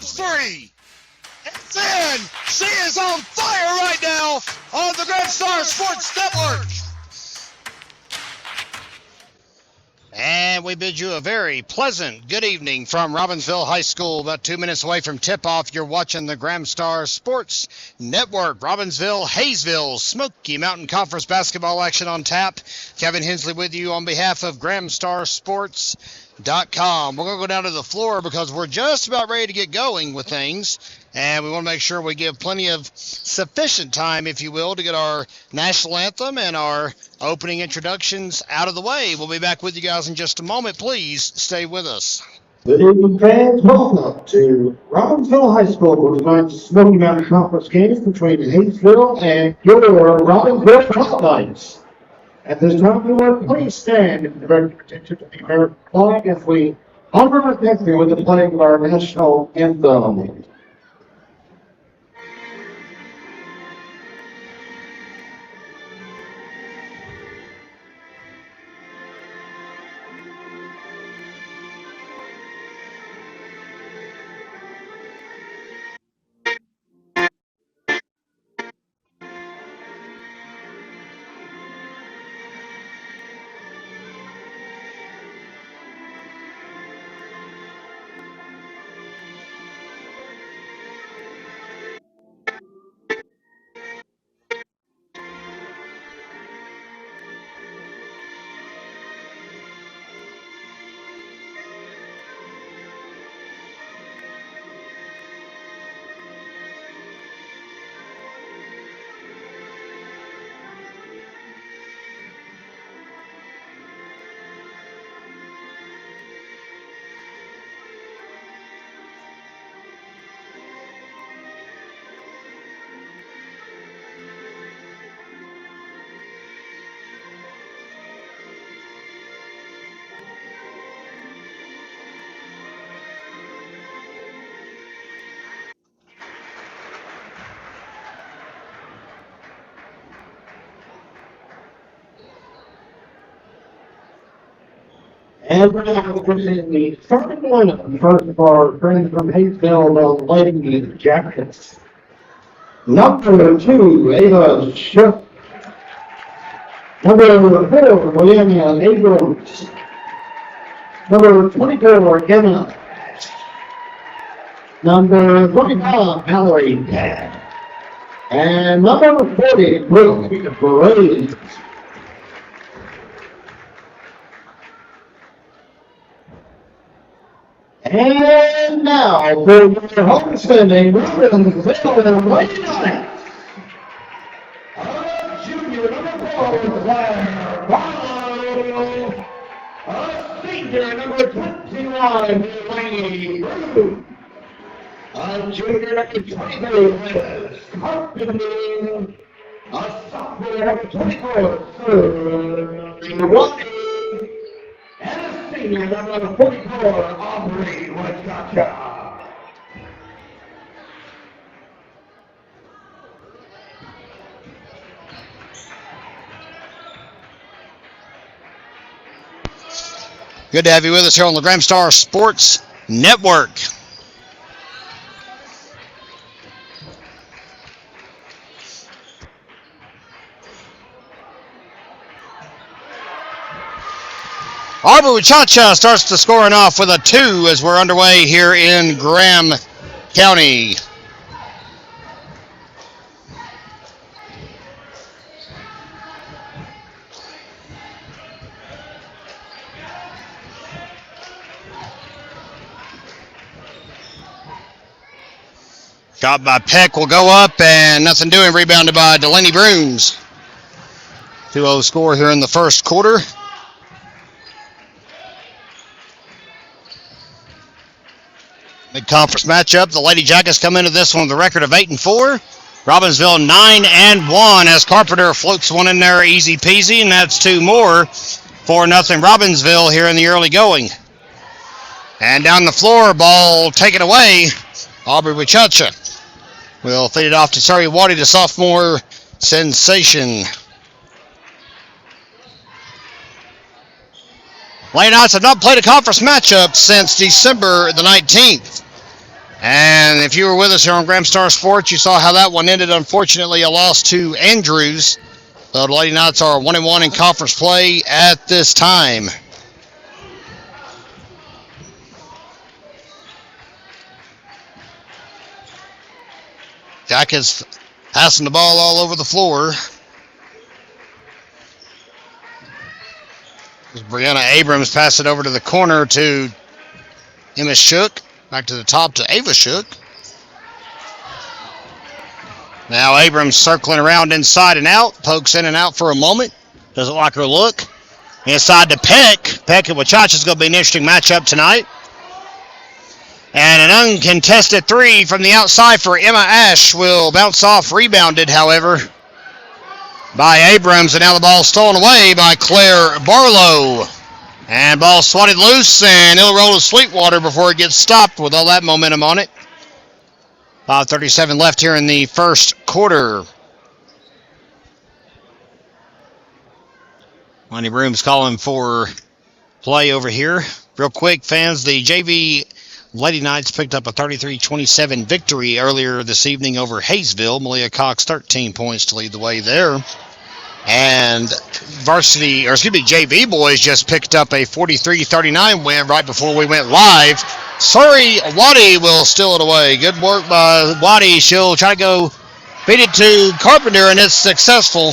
Top three. It's in. She is on fire right now on the Grand Star Sports Network. And we bid you a very pleasant good evening from Robbinsville High School, about 2 minutes away from tip-off. You're watching the Grand Star Sports Network. Robbinsville, Hayesville, Smoky Mountain Conference basketball action on tap. Kevin Hensley with you on behalf of GrandStarSports.com. We're going to go down to the floor because we're just about ready to get going with things. And we want to make sure we give plenty of sufficient time, if you will, to get our national anthem and our opening introductions out of the way. We'll be back with you guys in just a moment. Please stay with us. Good evening, fans. Welcome to Robbinsville High School for tonight's Smoky Mountain Conference games between Hayesville and your Robbinsville Hotlights. At this time, we will please stand in direct attention to the American flag as we honor our country with the playing of our national anthem. And we're now presenting the starting lineup. First of our friends from Hayesville, the Lady Jackets. Number 2, Ava Shook. Number 4, William Abrams. Number 24, Gemma. Number 25, Mallory. And number 40, Brooke Braves. And now, for your homesteading, Robbinsville Lady Knights. Junior number 4, Claire Barlow. Senior number 21, Lady Brew. Junior number 23, Liz Carpenter. Sophomore number 24, Sir Rodney. And senior number 44, Aubrey Wachacha. Good to have you with us here on the Grand Star Sports Network. Aubrey Wachacha starts the scoring off with a 2 as we're underway here in Graham County. Shot by Peck will go up and nothing doing. Rebounded by Delaney Bruns. 2-0 score here in the first quarter. Mid-conference matchup. The Lady Jackets come into this one with a record of 8-4. Robbinsville 9-1 as Carpenter floats one in there easy peasy, and that's 2 more. 4-0 Robbinsville here in the early going. And down the floor, ball taken away. Aubrey Wachacha will feed it off to Terry Waddy, the sophomore sensation. Lady Knights have not played a conference matchup since December the 19th. And if you were with us here on Graham Star Sports, you saw how that one ended. Unfortunately, a loss to Andrews. The Lady Knights are 1-1 in conference play at this time. Jackets passing the ball all over the floor. As Brianna Abrams passed it over to the corner to Emma Shook. Back to the top to Ava Shook. Now Abrams circling around inside and out. Pokes in and out for a moment. Doesn't like her look. Inside to Peck. Peck and Wachacha is going to be an interesting matchup tonight. And an uncontested three from the outside for Emma Ash will bounce off. Rebounded, however, by Abrams. And now the ball stolen away by Claire Barlow. And ball swatted loose, and it'll roll to Sweetwater before it gets stopped with all that momentum on it. 5:37 left here in the first quarter. Monty Broom's calling for play over here. Real quick, fans, the JV Lady Knights picked up a 33-27 victory earlier this evening over Hayesville. Malia Cox, 13 points to lead the way there. And JV boys just picked up a 43-39 win right before we went live. Surrey Waddy will steal it away. Good work by Waddy. She'll try to go feed it to Carpenter, and it's successful.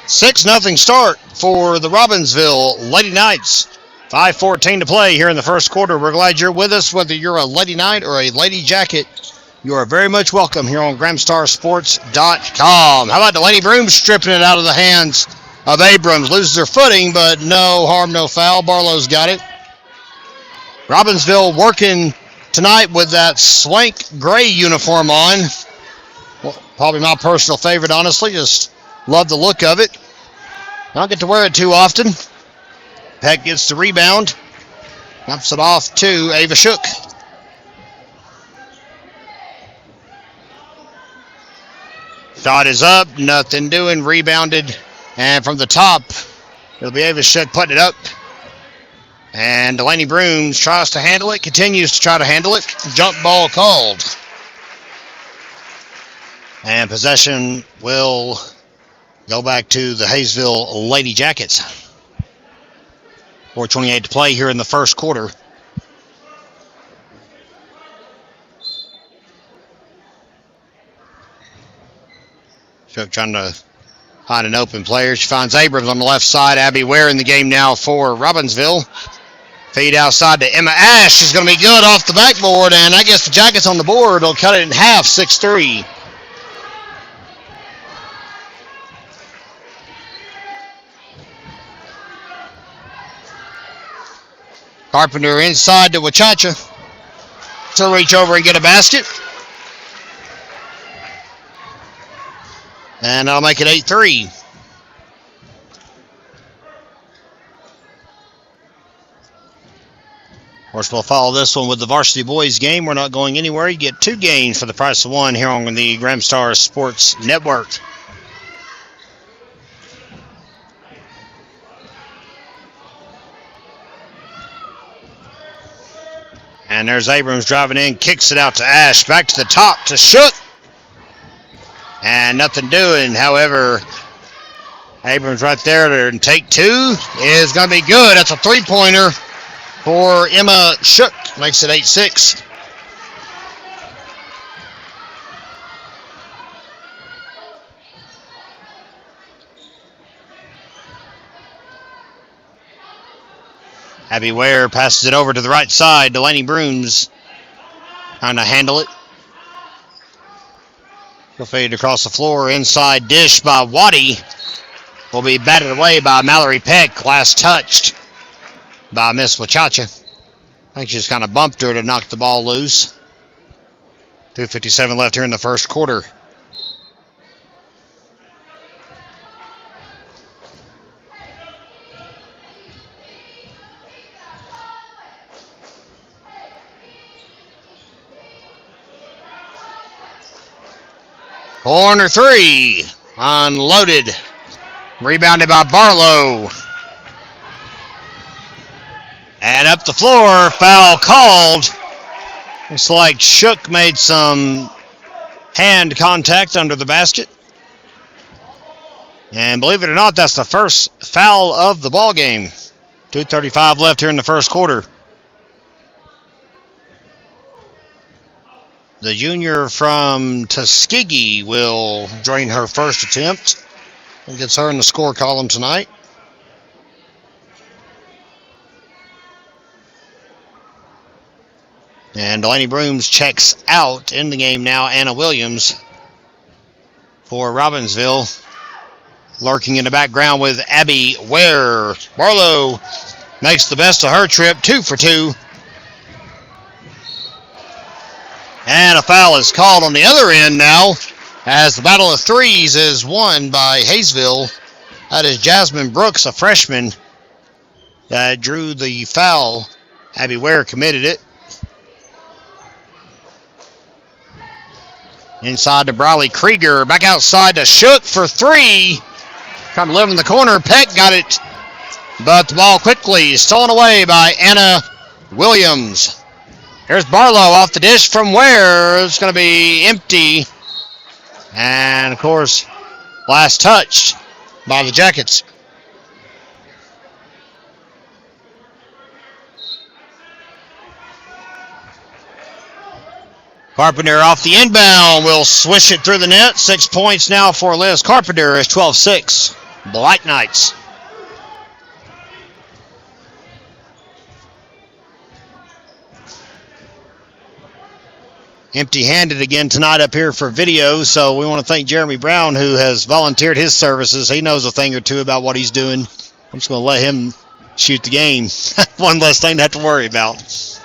6-0 start for the Robbinsville Lady Knights. 5:14 to play here in the first quarter. We're glad you're with us, whether you're a Lady Knight or a Lady Jacket. You are very much welcome here on GramStarSports.com. How about Delaney Broom stripping it out of the hands of Abrams? Loses her footing, but no harm, no foul. Barlow's got it. Robbinsville working tonight with that swank gray uniform on. Well, probably my personal favorite, honestly. Just love the look of it. I don't get to wear it too often. Peck gets the rebound. Dumps it off to Ava Shook. Shot is up, nothing doing, rebounded, and from the top, it'll be Ava Shook putting it up. And Delaney Brooms tries to handle it, continues to try to handle it. Jump ball called. And possession will go back to the Hayesville Lady Jackets. 4:28 to play here in the first quarter. Shook trying to find an open player. She finds Abrams on the left side. Abby Ware in the game now for Robbinsville. Feed outside to Emma Ash. She's going to be good off the backboard, and I guess the Jackets on the board will cut it in half, 6-3. Carpenter inside to Wachacha. She'll reach over and get a basket. And I'll make it 8-3. Of course, we'll follow this one with the Varsity Boys game. We're not going anywhere. You get 2 games for the price of 1 here on the Graham Star Sports Network. And there's Abrams driving in, kicks it out to Ash. Back to the top to Shook. And nothing doing. However, Abrams right there to take 2 is going to be good. That's a 3-pointer for Emma Shook. Makes it 8-6. Abby Ware passes it over to the right side. Delaney Brooms trying to handle it. He'll fade across the floor. Inside dish by Waddy. Will be batted away by Mallory Peck. Last touched by Miss Wachacha. I think she just kind of bumped her to knock the ball loose. 2:57 left here in the first quarter. Corner 3, unloaded, rebounded by Barlow. And up the floor, foul called Looks like Shook made some hand contact under the basket. And believe it or not, that's the first foul of the ball game. 2:35 left here in the first quarter. The junior from Tuskegee will drain her first attempt. It gets her in the score column tonight. And Delaney Brooms checks out in the game now. Anna Williams for Robbinsville. Lurking in the background with Abby Ware. Barlow makes the best of her trip, 2 for 2. And a foul is called on the other end now, as the battle of threes is won by Hayesville. That is Jasmine Brooks, a freshman, that drew the foul. Abby Ware committed it. Inside to Briley Krieger. Back outside to Shook for 3. Trying to live in the corner. Peck got it. But the ball quickly stolen away by Anna Williams. Here's Barlow off the dish from Ware. It's going to be empty. And, of course, last touched by the Jackets. Carpenter off the inbound will swish it through the net. 6 points now for Liz Carpenter. Is 12-6. Black Knights. Empty-handed again tonight up here for video, so we want to thank Jeremy Brown, who has volunteered his services. He knows a thing or two about what he's doing. I'm just going to let him shoot the game. One less thing to have to worry about.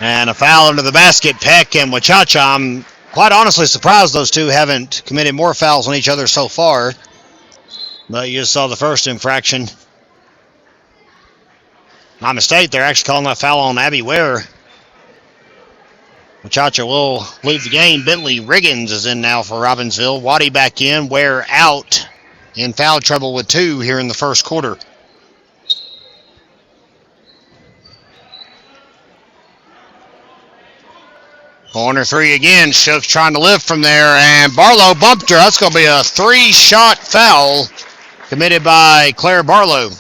And a foul under the basket. Peck and Wachacha. I'm quite honestly surprised those two haven't committed more fouls on each other so far. But you just saw the first infraction. My mistake, they're actually calling that foul on Abby Ware. Wachacha will leave the game. Bentley Riggins is in now for Robbinsville. Waddy back in. Ware out in foul trouble with 2 here in the first quarter. Corner 3 again. Shook's trying to lift from there, and Barlow bumped her. That's going to be a 3-shot foul committed by Claire Barlow.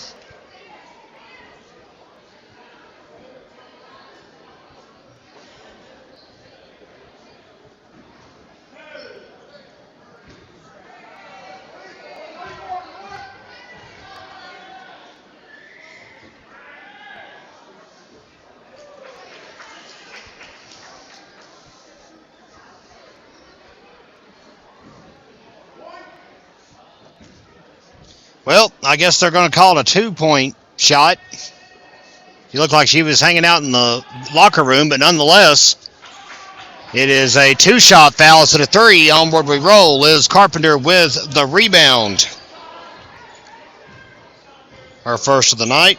Well, I guess they're going to call it a 2-point shot. She looked like she was hanging out in the locker room, but nonetheless, it is a 2-shot foul instead of 3. Onward we roll. Liz Carpenter with the rebound. Her first of the night.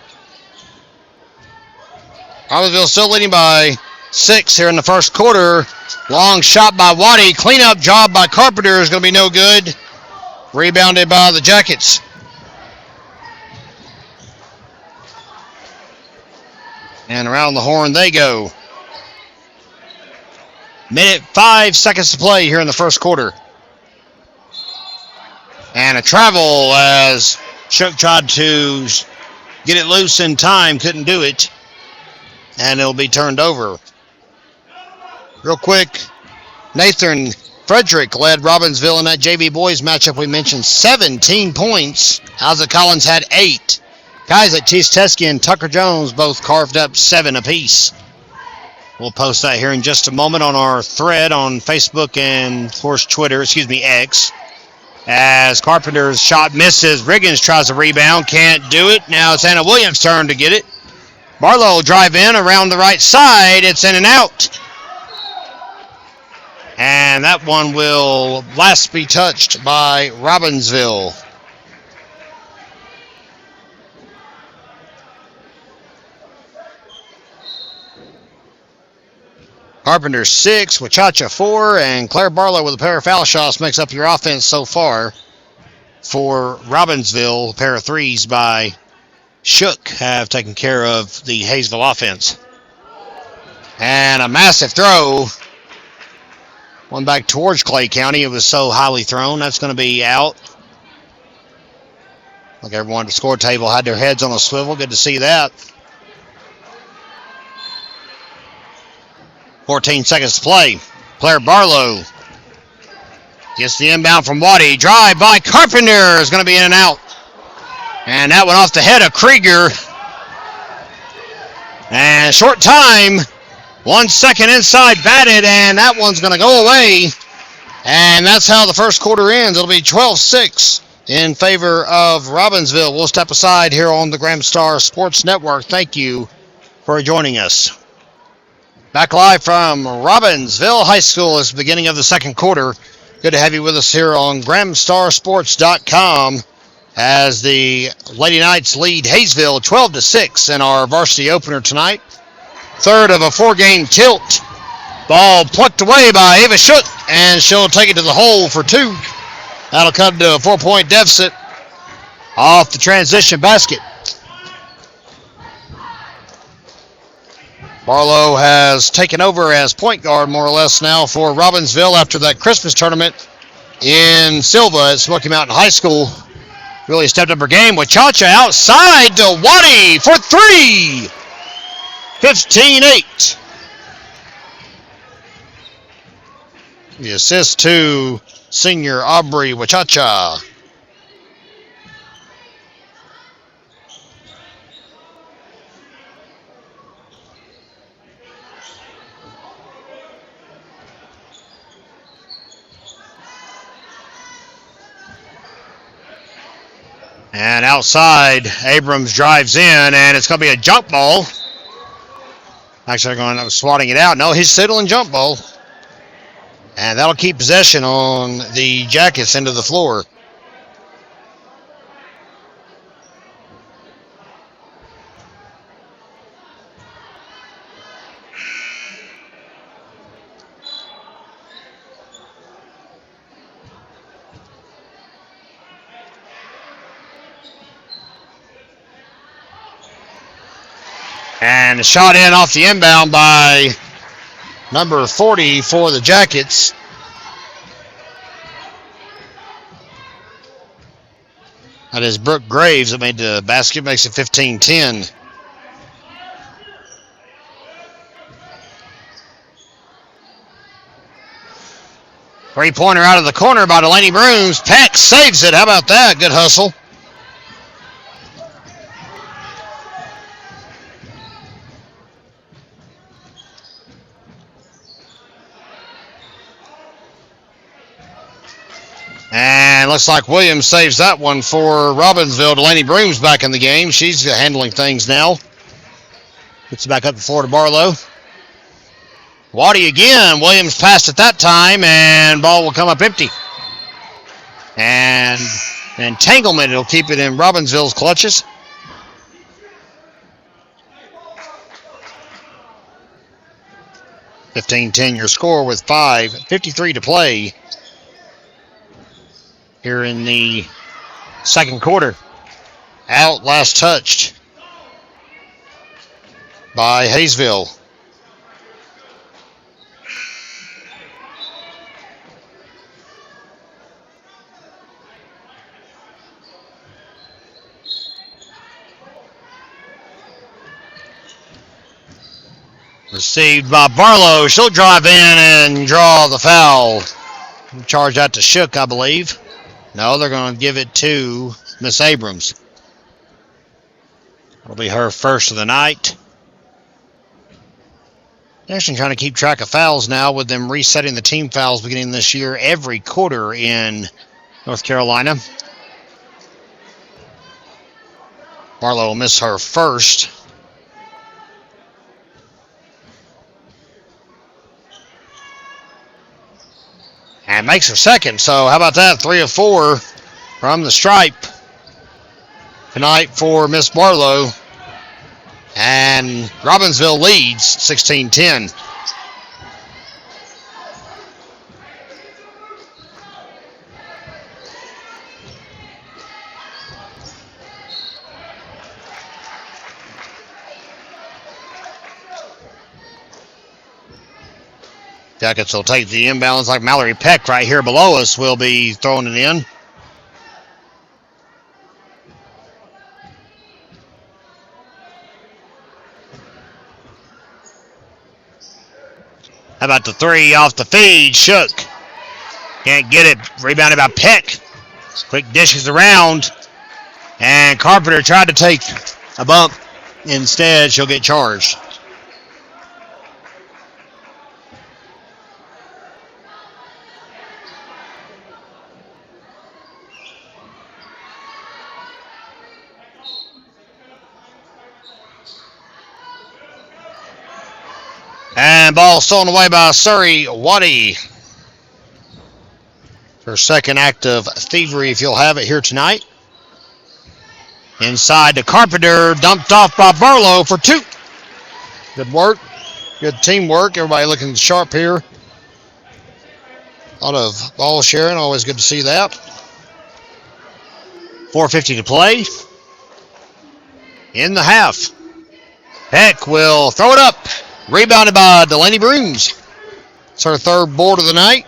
Robbinsville still leading by 6 here in the first quarter. Long shot by Waddy. Cleanup job by Carpenter is going to be no good. Rebounded by the Jackets. And around the horn they go. Minute 5 seconds to play here in the first quarter. And a travel as Shook tried to get it loose in time. Couldn't do it. And it'll be turned over. Real quick, Nathan Frederick led Robbinsville in that JV boys matchup we mentioned. 17 points. Isaac Collins had 8. Guys at Teske and Tucker Jones both carved up 7 apiece. We'll post that here in just a moment on our thread on Facebook and, of course, Twitter, X. As Carpenter's shot misses, Riggins tries to rebound, can't do it. Now it's Anna Williams' turn to get it. Barlow will drive in around the right side. It's in and out. And that one will last be touched by Robbinsville. Carpenter 6, Wachacha 4, and Claire Barlow with a pair of foul shots makes up your offense so far for Robbinsville. A pair of threes by Shook have taken care of the Hayesville offense. And a massive throw. One back towards Clay County. It was so highly thrown. That's going to be out. Like everyone at the score table had their heads on a swivel. Good to see that. 14 seconds to play. Player Barlow gets the inbound from Waddy. Drive by Carpenter is going to be in and out. And that went off the head of Krieger. And short time. 1 second inside batted, and that one's going to go away. And that's how the first quarter ends. It'll be 12-6 in favor of Robbinsville. We'll step aside here on the Graham Star Sports Network. Thank you for joining us. Back live from Robbinsville High School is the beginning of the second quarter. Good to have you with us here on GrahamStarSports.com as the Lady Knights lead Hayesville 12-6 in our varsity opener tonight. Third of a 4-game tilt. Ball plucked away by Ava Shook, and she'll take it to the hole for 2. That'll come to a 4-point deficit off the transition basket. Barlow has taken over as point guard more or less now for Robbinsville after that Christmas tournament in Silva at Smoky Mountain High School. Really stepped up her game with Chacha outside to Waddy for 3. 15-8. The assist to senior Aubrey Wachacha. And outside, Abrams drives in, and it's going to be a jump ball. Actually, they're going to end up swatting it out. No, he's settling jump ball. And that'll keep possession on the Jackets into the floor. And a shot in off the inbound by number 40 for the Jackets. That is Brooke Graves that made the basket, makes it 15-10. Three-pointer out of the corner by Delaney Brooms. Peck saves it. How about that? Good hustle. And looks like Williams saves that one for Robbinsville. Delaney Brooms back in the game. She's handling things now. Gets it back up the floor to Barlow. Waddy again. Williams passed it that time, and ball will come up empty. And entanglement will keep it in Robbinsville's clutches. (15-10) your score with 5:53 to play here in the second quarter. Out last touched by Hayesville. Received by Barlow. She'll drive in and draw the foul. Charge that to Shook, I believe. No, they're going to give it to Miss Abrams. It'll be her first of the night. They're actually trying to keep track of fouls now with them resetting the team fouls beginning this year every quarter in North Carolina. Barlow will miss her first. And makes her second. So how about that? 3 of 4 from the stripe tonight for Miss Barlow. And Robbinsville leads 16-10. Jackets will take the inbounds like Mallory Peck right here below us will be throwing it in. How about the three off the feed? Shook. Can't get it. Rebounded by Peck. Quick dishes around. And Carpenter tried to take a bump. Instead, she'll get charged. And ball stolen away by Surrey Waddy. Her second act of thievery, if you'll have it here tonight. Inside to Carpenter, dumped off by Barlow for two. Good work. Good teamwork. Everybody looking sharp here. A lot of ball sharing. Always good to see that. 4:50 to play. In the half. Peck will throw it up. Rebounded by Delaney Brooms. It's her third board of the night.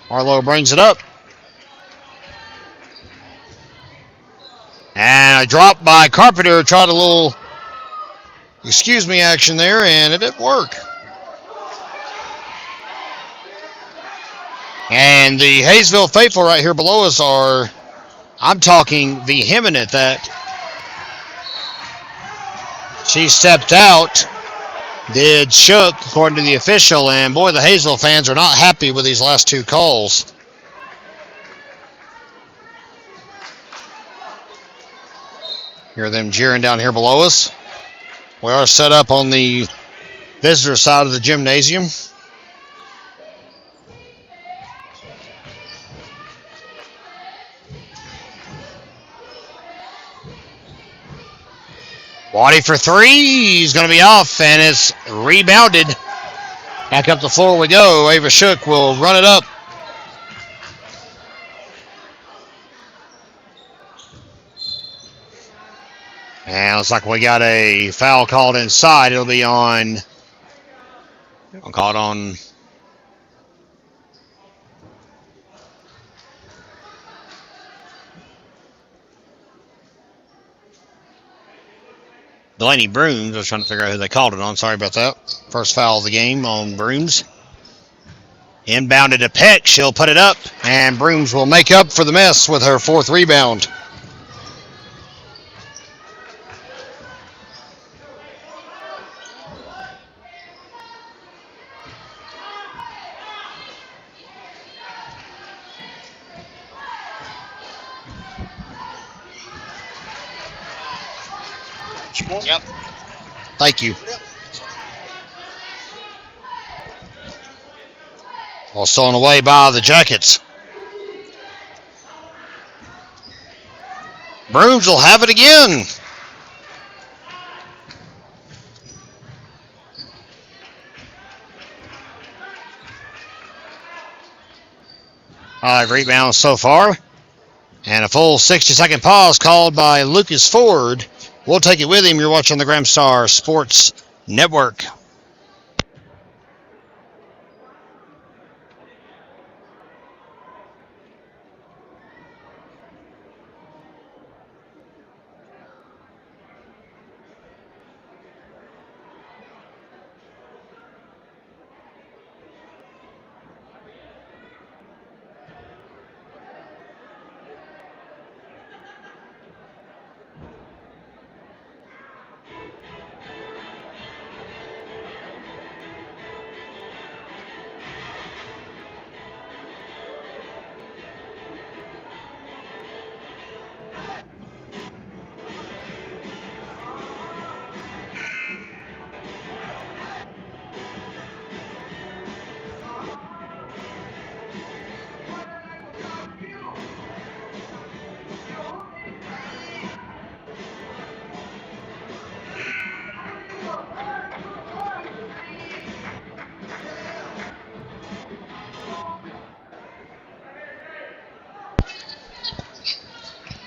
Barlow brings it up. And a drop by Carpenter. Tried a little excuse me action there, and it didn't work. And the Hayesville faithful right here below us are, I'm talking vehement at that. She stepped out, did Shook, according to the official, and boy, the Hayesville fans are not happy with these last two calls. Hear them jeering down here below us. We are set up on the visitor side of the gymnasium. Waddy for three. He's going to be off, and it's rebounded. Back up the floor we go. Ava Shook will run it up. And looks like we got a foul called inside. It'll be on. I'll call it on. Delaney Brooms. I was trying to figure out who they called it on. Sorry about that. First foul of the game on Brooms. Inbounded to Peck. She'll put it up. And Brooms will make up for the mess with her fourth rebound. Yep. Thank you. All stolen away by the Jackets. Brooms will have it again. Five rebounds so far. And a full 60-second pause called by Lucas Ford. We'll take it with him. You're watching the Graham Star Sports Network.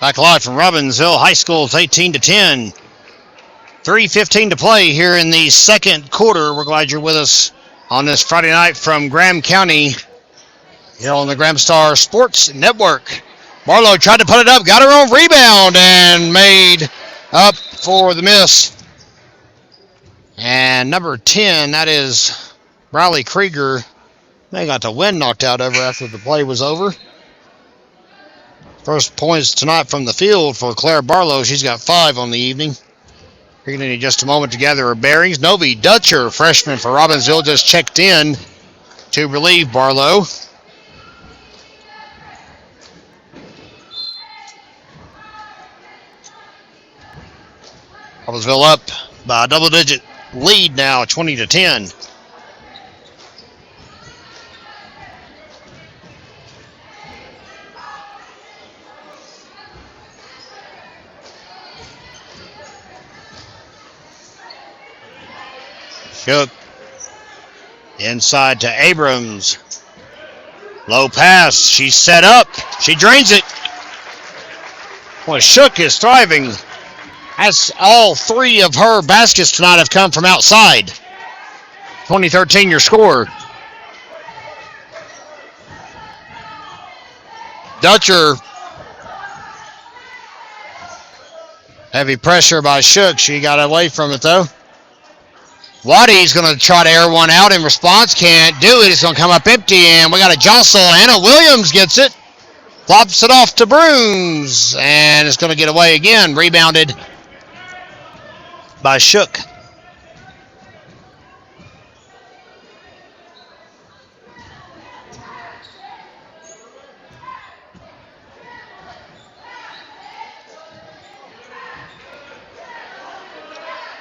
Back live from Robbinsville High School. It's 18-10. 3:15 to play here in the second quarter. We're glad you're with us on this Friday night from Graham County here on the Graham Star Sports Network. Barlow tried to put it up, got her own rebound, and made up for the miss. And number 10, that is Riley Krieger. They got the wind knocked out of her after the play was over. First points tonight from the field for Claire Barlow. She's got 5 on the evening. We're going to need just a moment to gather her bearings. Novi Dutcher, freshman for Robbinsville, just checked in to relieve Barlow. Robbinsville up by a double-digit lead now, 20-10. Shook inside to Abrams. Low pass. She's set up. She drains it. Boy, Shook is thriving. That's all 3 of her baskets tonight have come from outside. 2013 your score. Dutcher. Heavy pressure by Shook. She got away from it though. Waddy's going to try to air one out in response. Can't do it. It's going to come up empty, and we got a jostle. Anna Williams gets it. Flops it off to Brooms, and it's going to get away again. Rebounded by Shook.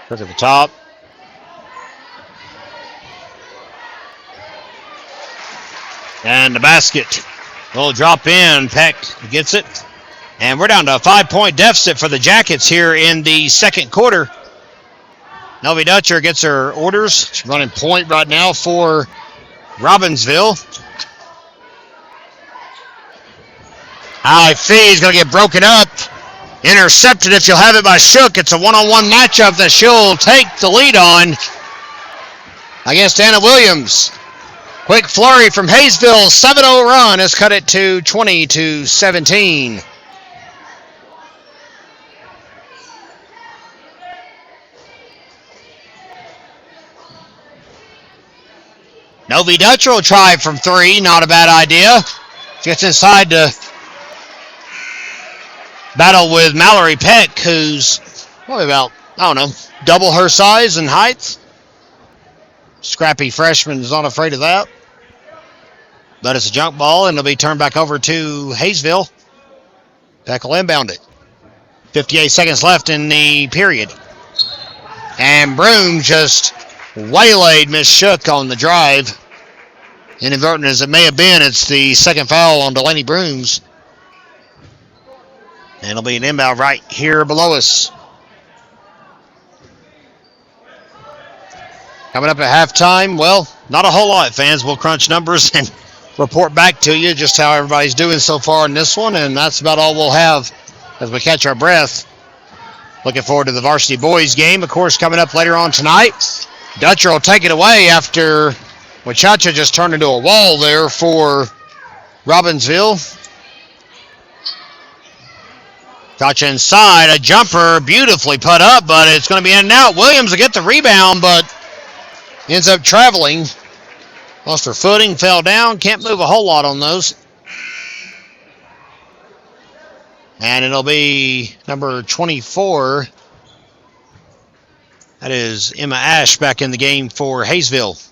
Look at the top. And the basket will drop in. Peck gets it. And we're down to a 5-point deficit for the Jackets here in the second quarter. Novi Dutcher gets her orders. She's running point right now for Robbinsville. High fee is going to get broken up. Intercepted if you'll have it by Shook. It's a one-on-one matchup that she'll take the lead on against Anna Williams. Quick flurry from Hayesville. 7-0 run has cut it to 20-17. Novi Dutcher will try from 3. Not a bad idea. Gets inside to battle with Mallory Peck, who's probably about, double her size and height. Scrappy freshman is not afraid of that. But it's a junk ball, and it'll be turned back over to Hayesville. Peck will inbound it. 58 seconds left in the period. And Broom just waylaid Miss Shook on the drive. Inadvertent as it may have been, it's the second foul on Delaney Brooms. And it'll be an inbound right here below us. Coming up at halftime, well, not a whole lot, fans. We'll crunch numbers and report back to you just how everybody's doing so far in this one, and that's about all we'll have as we catch our breath. Looking forward to the Varsity boys game, of course, coming up later on tonight. Dutcher will take it away after Wachacha just turned into a wall there for Robbinsville. Gotcha inside, a jumper, beautifully put up, but it's going to be in and out. Williams will get the rebound, but ends up traveling. Lost her footing, fell down. Can't move a whole lot on those. And it'll be number 24. That is Emma Ash back in the game for Hayesville.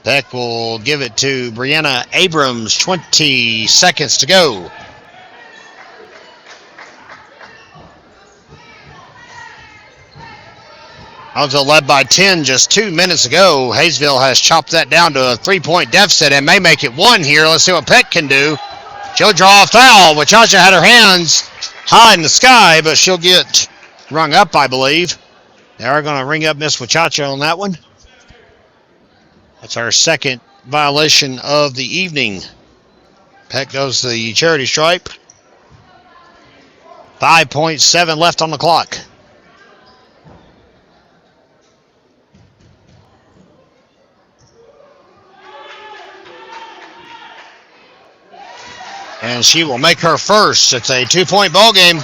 Peck will give it to Brianna Abrams. 20 seconds to go. Robbinsville led by 10 just 2 minutes ago. Hayesville has chopped that down to a 3-point deficit and may make it 1 here. Let's see what Peck can do. She'll draw a foul. Wachacha had her hands high in the sky, but she'll get rung up, I believe. They are going to ring up Miss Wachacha on that one. That's our second violation of the evening. Peck goes to the charity stripe. 5.7 left on the clock. And she will make her first. It's a 2-point ball game.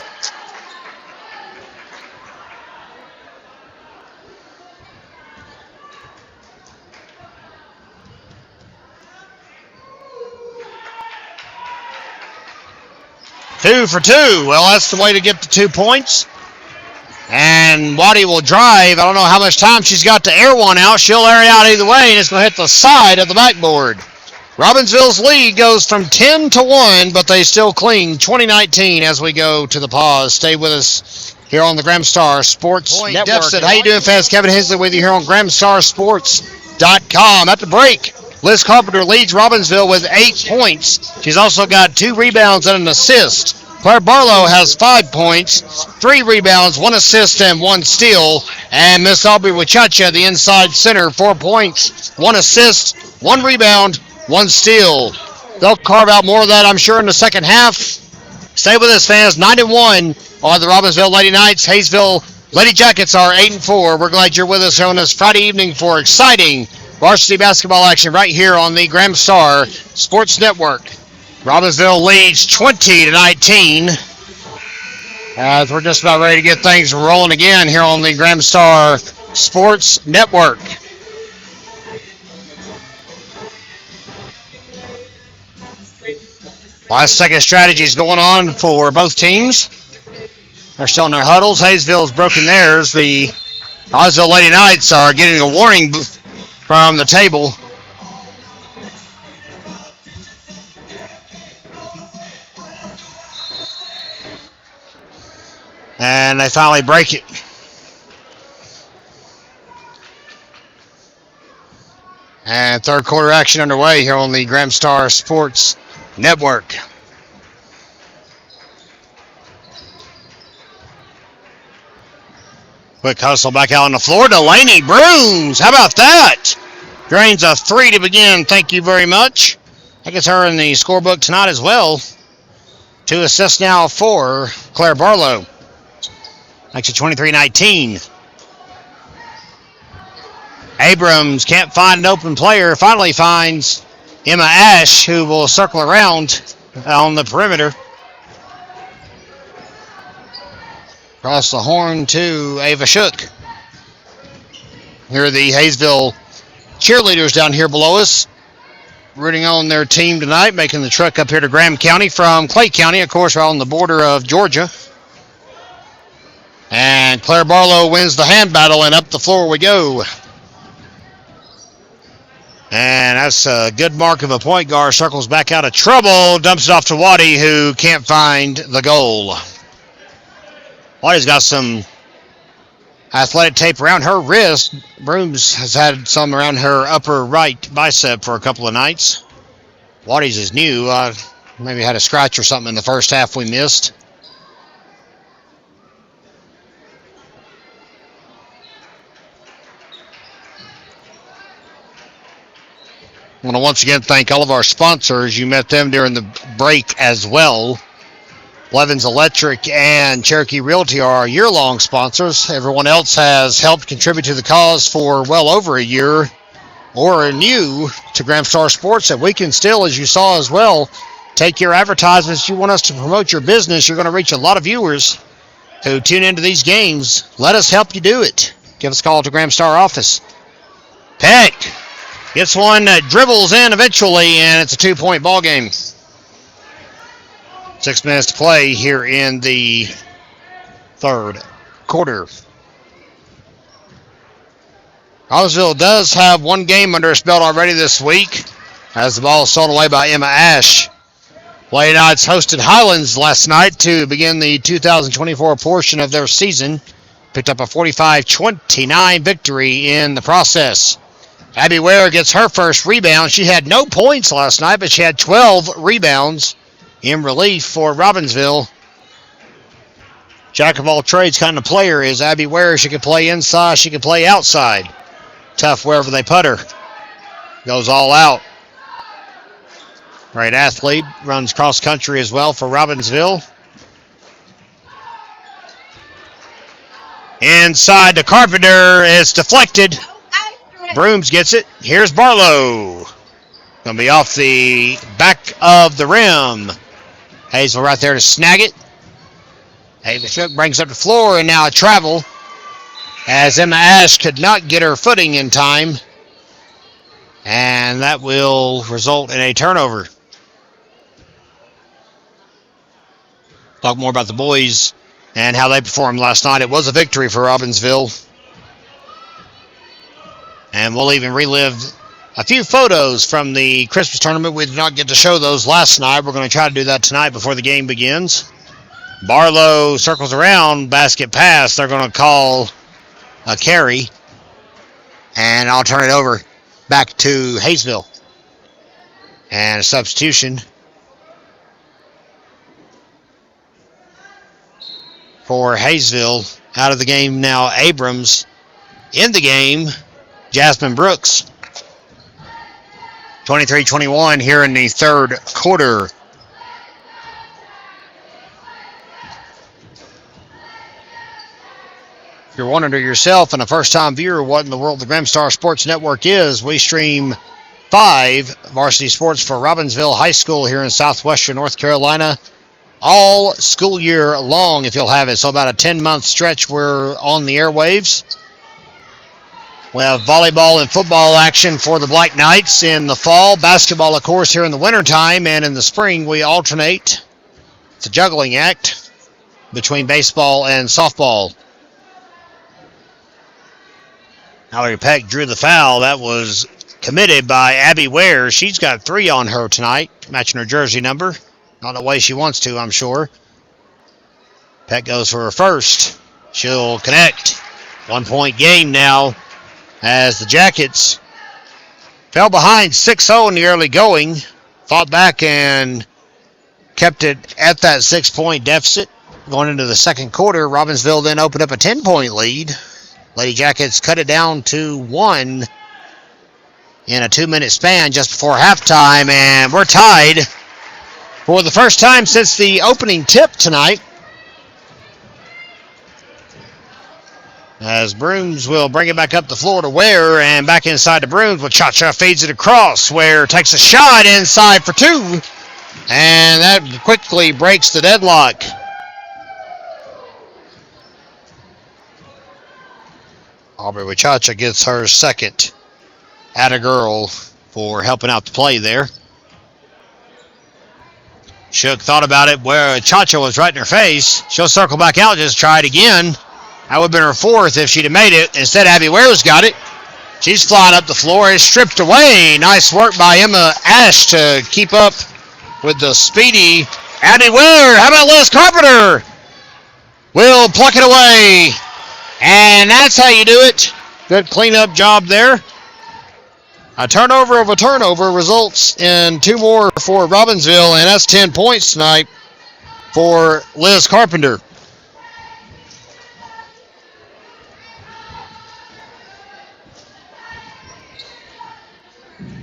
Two for two. Well, that's the way to get the 2 points. And Waddy will drive. I don't know how much time she's got to air one out. She'll air it out either way, and it's going to hit the side of the backboard. Robbinsville's lead goes from 10 to 1, but they still cling 20-19 as we go to the pause. Stay with us here on the Gramstar Sports Network. Deficit. How you doing, fans? Kevin Hensley with you here on GramstarSports.com. At the break, Liz Carpenter leads Robbinsville with 8 points. She's also got 2 rebounds and an assist. Claire Barlow has 5 points, 3 rebounds, 1 assist, and 1 steal. And Miss Aubrey Wachacha, the inside center, 4 points, 1 assist, 1 rebound, 1 steal. They'll carve out more of that, I'm sure, in the second half. Stay with us, fans. 9-1 on the Robbinsville Lady Knights. Hayesville Lady Jackets are 8-4. We're glad you're with us here on this Friday evening for exciting varsity basketball action right here on the Gramstar Sports Network. Robbinsville leads 20-19 as we're just about ready to get things rolling again here on the Gramstar Sports Network. Last second strategies going on for both teams. They're still in their huddles. Hayesville's broken theirs. The Hayesville Lady Knights are getting a warning from the table. And they finally break it. And third quarter action underway here on the Gramstar Sports Network. Quick hustle back out on the floor. Delaney Brooms. How about that? Drains a 3 to begin. Thank you very much. That gets her in the scorebook tonight as well. 2 assists now for Claire Barlow. Makes it 23-19. Abrams can't find an open player. Finally finds Emma Ash, who will circle around on the perimeter. Across the horn to Ava Shook. Here are the Hayesville cheerleaders down here below us, rooting on their team tonight, making the trek up here to Graham County from Clay County. Of course, we're on the border of Georgia. And Claire Barlow wins the hand battle, and up the floor we go. And that's a good mark of a point guard. Circles back out of trouble. Dumps it off to Waddy, who can't find the goal. Waddy's got some athletic tape around her wrist. Brooms has had some around her upper right bicep for a couple of nights. Waddy's is new. Maybe had a scratch or something in the first half we missed. I want to once again thank all of our sponsors. You met them during the break as well. Blevins Electric and Cherokee Realty are our year-long sponsors. Everyone else has helped contribute to the cause for well over a year or are new to Gramstar Sports. That we can still, as you saw as well, take your advertisements. You want us to promote your business. You're going to reach a lot of viewers who tune into these games. Let us help you do it. Give us a call to Gramstar office. Peck gets one that dribbles in eventually, and it's a 2-point ball game. 6 minutes to play here in the third quarter. Hayesville does have one game under its belt already this week, as the ball is sold away by Emma Ash. Lady Knights hosted Highlands last night to begin the 2024 portion of their season. Picked up a 45-29 victory in the process. Abby Ware gets her first rebound. She had no points last night, but she had 12 rebounds in relief for Robbinsville. Jack of all trades kind of player is Abby Ware. She can play inside, she can play outside. Tough wherever they put her. Goes all out. Great athlete. Runs cross country as well for Robbinsville. Inside to Carpenter. It's deflected. Brooms gets it. Here's Barlow. Going to be off the back of the rim. Hayesville right there to snag it. Shook brings up the floor, and now a travel as Emma Ash could not get her footing in time. And that will result in a turnover. Talk more about the boys and how they performed last night. It was a victory for Robbinsville. And we'll even relive a few photos from the Christmas tournament. We did not get to show those last night. We're going to try to do that tonight before the game begins. Barlow circles around, basket pass. They're going to call a carry. And I'll turn it over back to Hayesville. And a substitution for Hayesville. Out of the game now, Abrams. In the game, Jasmine Brooks. 23-21 here in the third quarter. If you're wondering to yourself and a first-time viewer what in the world the Gramstar Sports Network is, we stream 5 varsity sports for Robbinsville High School here in southwestern North Carolina all school year long, if you'll have it. So about a 10-month stretch we're on the airwaves. We have volleyball and football action for the Black Knights in the fall. Basketball, of course, here in the wintertime. And in the spring, we alternate. It's a juggling act between baseball and softball. Mallory Peck drew the foul. That was committed by Abby Ware. She's got 3 on her tonight, matching her jersey number. Not the way she wants to, I'm sure. Peck goes for her first. She'll connect. 1-point game now as the Jackets fell behind 6-0 in the early going. Fought back and kept it at that 6-point deficit. Going into the second quarter, Robbinsville then opened up a 10-point lead. Lady Jackets cut it down to 1 in a 2-minute span just before halftime, and we're tied for the first time since the opening tip tonight. As Brooms will bring it back up the floor to Ware, and back inside to Brooms with Cha-Cha feeds it across. Ware takes a shot inside for 2, and that quickly breaks the deadlock. Aubrey Wachacha gets her second atta girl for helping out the play there. Shook thought about it where Chacha was right in her face. She'll circle back out, just try it again. That would have been her 4th if she'd have made it. Instead, Abby Ware's got it. She's flying up the floor. It's stripped away. Nice work by Emma Ash to keep up with the speedy Abby Ware. How about Liz Carpenter? Will pluck it away. And that's how you do it. Good cleanup job there. A turnover of a turnover results in 2 more for Robbinsville, and that's 10 points tonight for Liz Carpenter.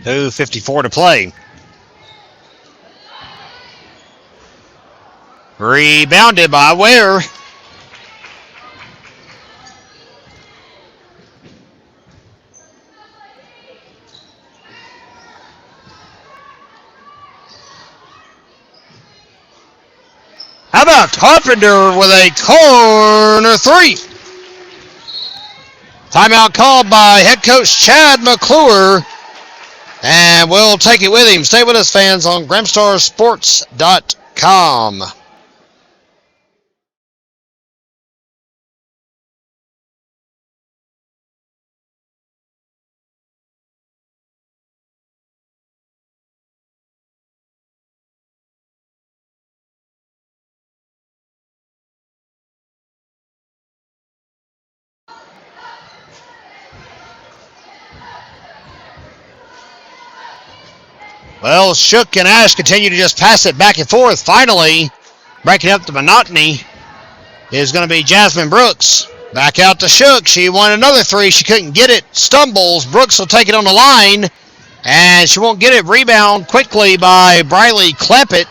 .254 to play. Rebounded by Ware. How about Carpenter with a corner 3? Timeout called by head coach Chad McClure. And we'll take it with him. Stay with us, fans, on GramstarSports.com. Well, Shook and Ash continue to just pass it back and forth. Finally, breaking up the monotony is going to be Jasmine Brooks. Back out to Shook. She won another 3. She couldn't get it. Stumbles. Brooks will take it on the line, and she won't get it. Rebound quickly by Briley Clampett.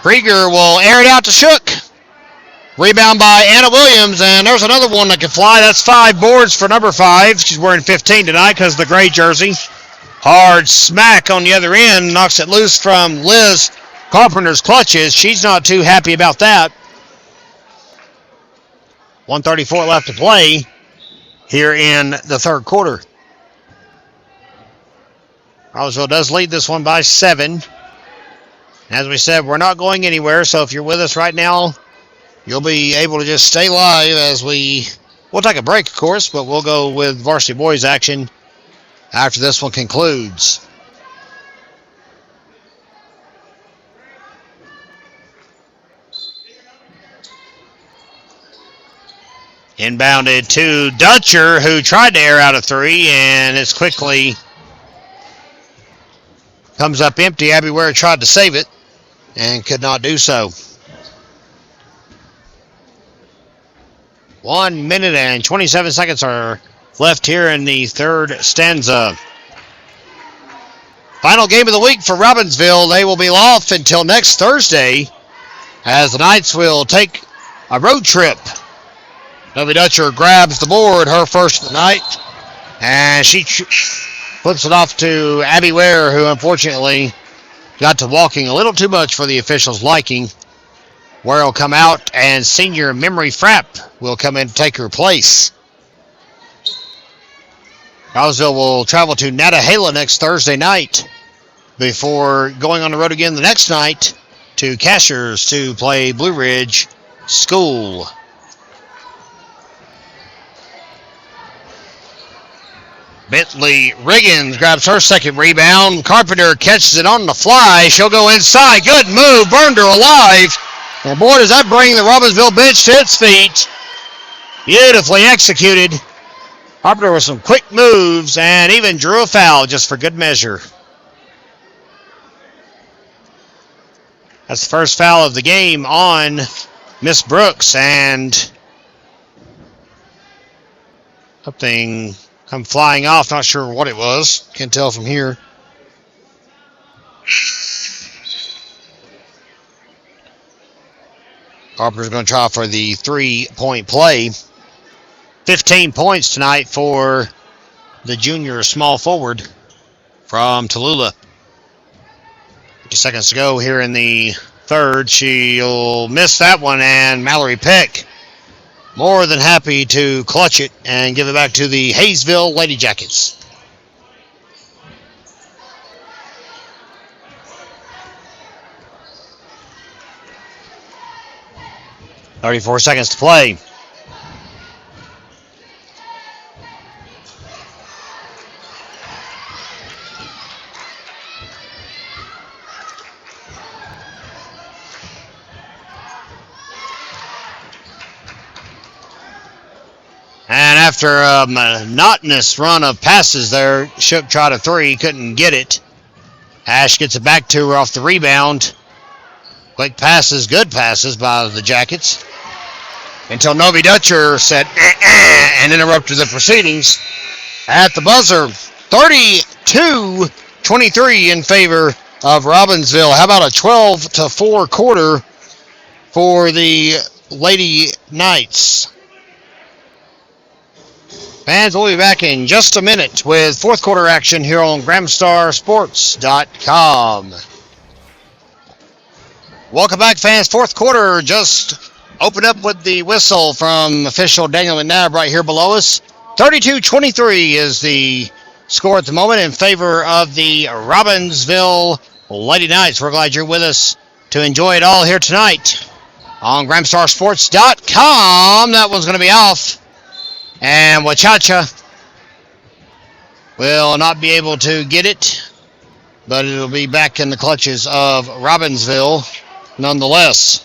Krieger will air it out to Shook. Rebound by Anna Williams, and there's another one that can fly. That's 5 boards for number 5. She's wearing 15 tonight because of the gray jersey. Hard smack on the other end. Knocks it loose from Liz Carpenter's clutches. She's not too happy about that. 1:34 left to play here in the third quarter. Robbinsville does lead this one by 7. As we said, we're not going anywhere, so if you're with us right now, you'll be able to just stay live as we'll take a break, of course, but we'll go with Varsity Boys action after this one concludes. Inbounded to Dutcher, who tried to air out a 3, and it's quickly comes up empty. Abby Ware tried to save it and could not do so. 1 minute and 27 seconds are left here in the third stanza. Final game of the week for Robbinsville. They will be off until next Thursday as the Knights will take a road trip. Novi Dutcher grabs the board, her first of the night, and she flips it off to Abby Ware, who unfortunately got to walking a little too much for the officials' liking. Ware will come out, and senior Memory Frapp will come in to take her place. Robbinsville will travel to Natahala next Thursday night before going on the road again the next night to Cashers to play Blue Ridge School. Bentley Riggins grabs her second rebound. Carpenter catches it on the fly. She'll go inside. Good move. Burned her alive. And boy, does that bring the Robbinsville bench to its feet. Beautifully executed. Carpenter with some quick moves and even drew a foul just for good measure. That's the first foul of the game on Miss Brooks, and something come flying off. Not sure what it was. Can't tell from here. Carpenter's going to try for the 3-point play. 15 points tonight for the junior small forward from Tallulah. 50 seconds to go here in the third. She'll miss that one, and Mallory Peck more than happy to clutch it and give it back to the Hayesville Lady Jackets. .34 seconds to play. And after a monotonous run of passes there, Shook tried a 3, couldn't get it. Ash gets it back to her off the rebound. Quick passes, good passes by the Jackets. Until Novi Dutcher said, and interrupted the proceedings at the buzzer. 32-23 in favor of Robbinsville. How about a 12-4 quarter for the Lady Knights? Fans, we'll be back in just a minute with fourth quarter action here on GramStarSports.com. Welcome back, fans. Fourth quarter just opened up with the whistle from official Daniel McNabb right here below us. 32-23 is the score at the moment in favor of the Robbinsville Lady Knights. We're glad you're with us to enjoy it all here tonight on GramStarSports.com. That one's going to be off. And Wachacha will not be able to get it, but it'll be back in the clutches of Robbinsville nonetheless.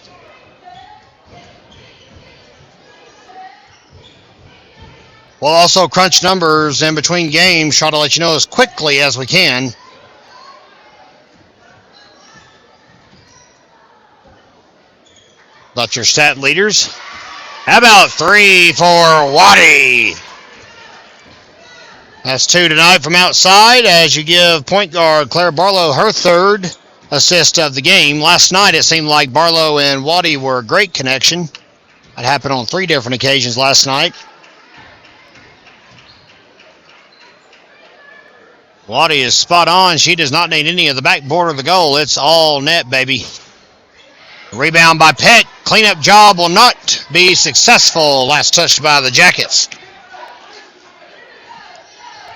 We'll also crunch numbers in between games, try to let you know as quickly as we can. About your stat leaders. How about 3 for Waddy? That's 2 tonight from outside as you give point guard Claire Barlow her third assist of the game. Last night it seemed like Barlow and Waddy were a great connection. That happened on 3 different occasions last night. Waddy is spot on. She does not need any of the backboard of the goal. It's all net, baby. Rebound by Peck. Cleanup job will not be successful. Last touched by the Jackets.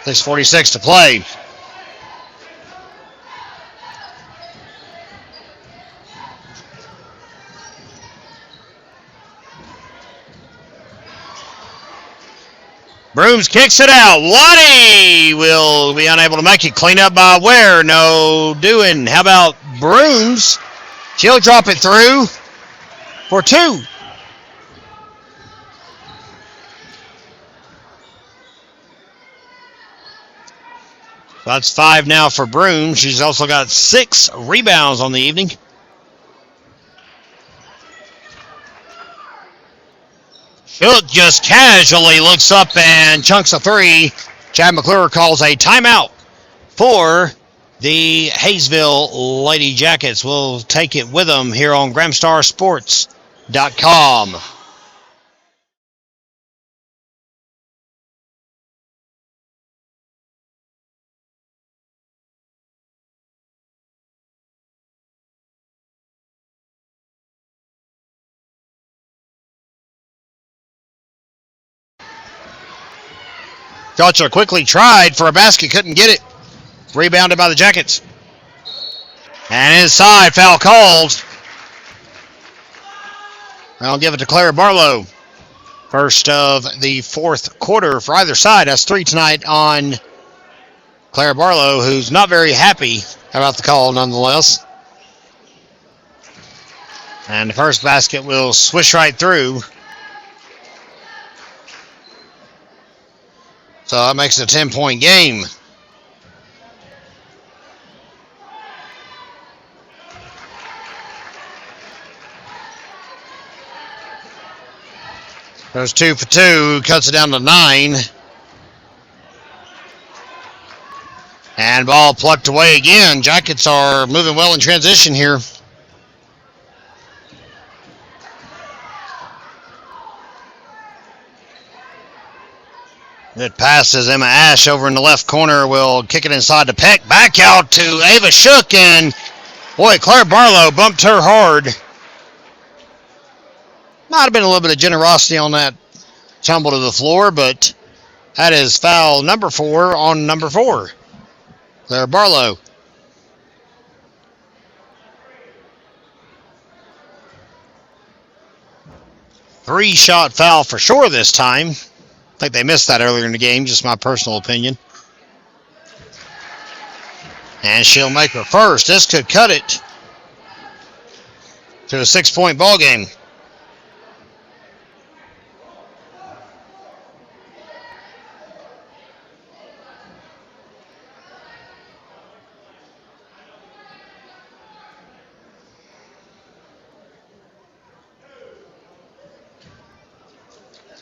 6:46 to play. Brooms kicks it out. Waddy will be unable to make it. Clean up by Ware. No doing. How about Brooms? She'll drop it through for two. That's 5 now for Brooms. She's also got 6 rebounds on the evening. Shook just casually looks up and chunks a 3. Chad McClure calls a timeout for the Hayesville Lady Jackets. We'll take it with them here on GramstarSports.com. Gotcha quickly tried for a basket, couldn't get it. Rebounded by the Jackets. And inside, foul called. I'll give it to Clara Barlow. First of the fourth quarter for either side. That's 3 tonight on Clara Barlow, who's not very happy about the call nonetheless. And the first basket will swish right through. So that makes it a 10-point game. There's 2 for 2, cuts it down to 9. And ball plucked away again. Jackets are moving well in transition here. Good passes. Emma Ash over in the left corner will kick it inside to Peck. Back out to Ava Shook, and boy, Claire Barlow bumped her hard. Might have been a little bit of generosity on that tumble to the floor, but that is foul number 4 on number 4. Claire Barlow. Three-shot foul for sure this time. I think they missed that earlier in the game, just my personal opinion. And she'll make her first. This could cut it to a 6-point ball game.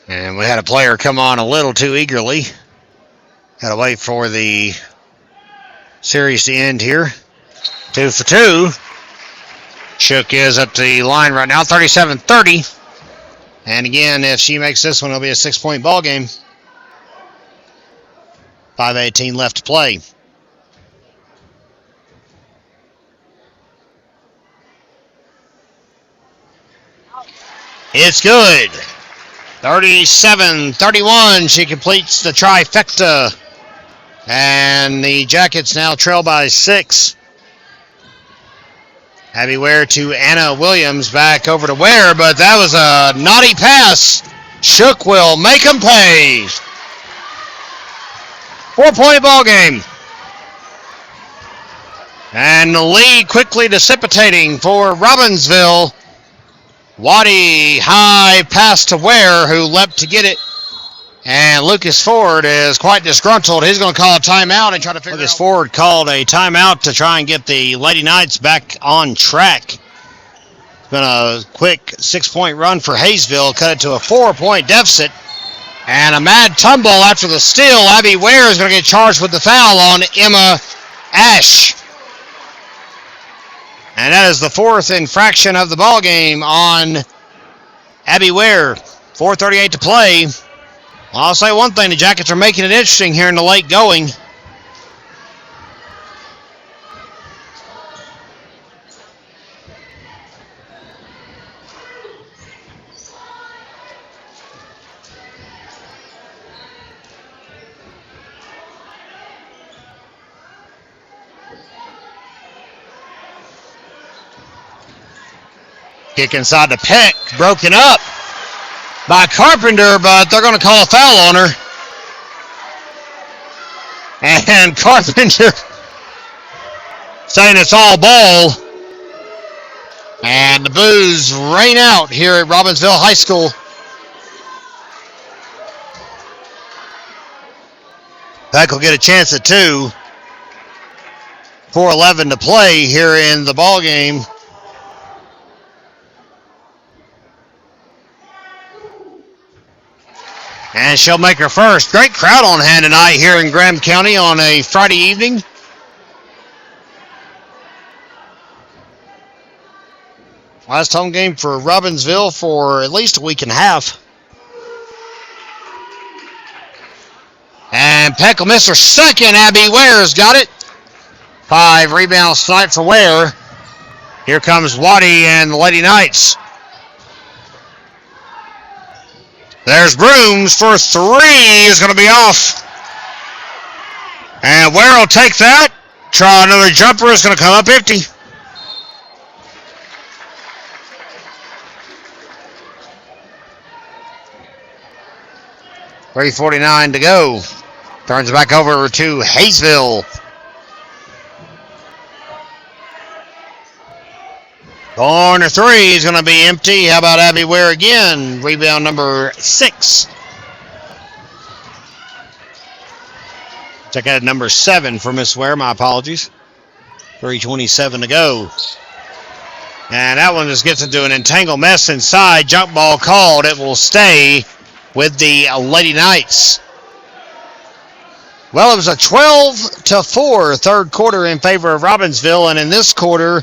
And we had a player come on a little too eagerly. Got to wait for the series to end here. 2 for 2. Shook is at the line right now, 37-30. And again, if she makes this one, it'll be a 6-point ball game. 5:18 left to play. It's good. 37-31, she completes the trifecta. And the Jackets now trail by 6. Abby Ware to Anna Williams, back over to Ware, but that was a naughty pass. Shook will make them pay. 4-point ball game. And the lead quickly dissipating for Robbinsville. Waddy high pass to Ware, who leapt to get it. And Lucas Ford is quite disgruntled. He's going to call a timeout and try to figure Lucas Ford called a timeout to try and get the Lady Knights back on track. It's been a quick 6-point run for Hayesville. Cut it to a 4-point deficit. And a mad tumble after the steal. Abby Ware is going to get charged with the foul on Emma Ash. And that is the 4th infraction of the ball game on Abby Ware. 4:38 to play. Well, I'll say one thing. The Jackets are making it interesting here in the late going. Kick inside to Peck. Broken up by Carpenter, but they're going to call a foul on her. And Carpenter saying it's all ball. And the boos rain out here at Robbinsville High School. Peck will get a chance at 2. 4:11 to play here in the ball game. And she'll make her first. Great crowd on hand tonight here in Graham County on a Friday evening. Last home game for Robbinsville for at least a week and a half. And Peck will miss her second. Abby Ware's got it. 5 rebounds tonight for Ware. Here comes Waddy and the Lady Knights. There's Brooms for 3. Is going to be off. And Ware will take that. Try another jumper. Is going to come up empty. .349 to go. Turns it back over to Hayesville. Corner 3 is going to be empty. How about Abby Ware again? Rebound number 6. Check out number 7 for Miss Ware. My apologies. 3:27 to go. And that one just gets into an entangled mess inside. Jump ball called. It will stay with the Lady Knights. Well, it was a 12-4 third quarter in favor of Robbinsville, and in this quarter,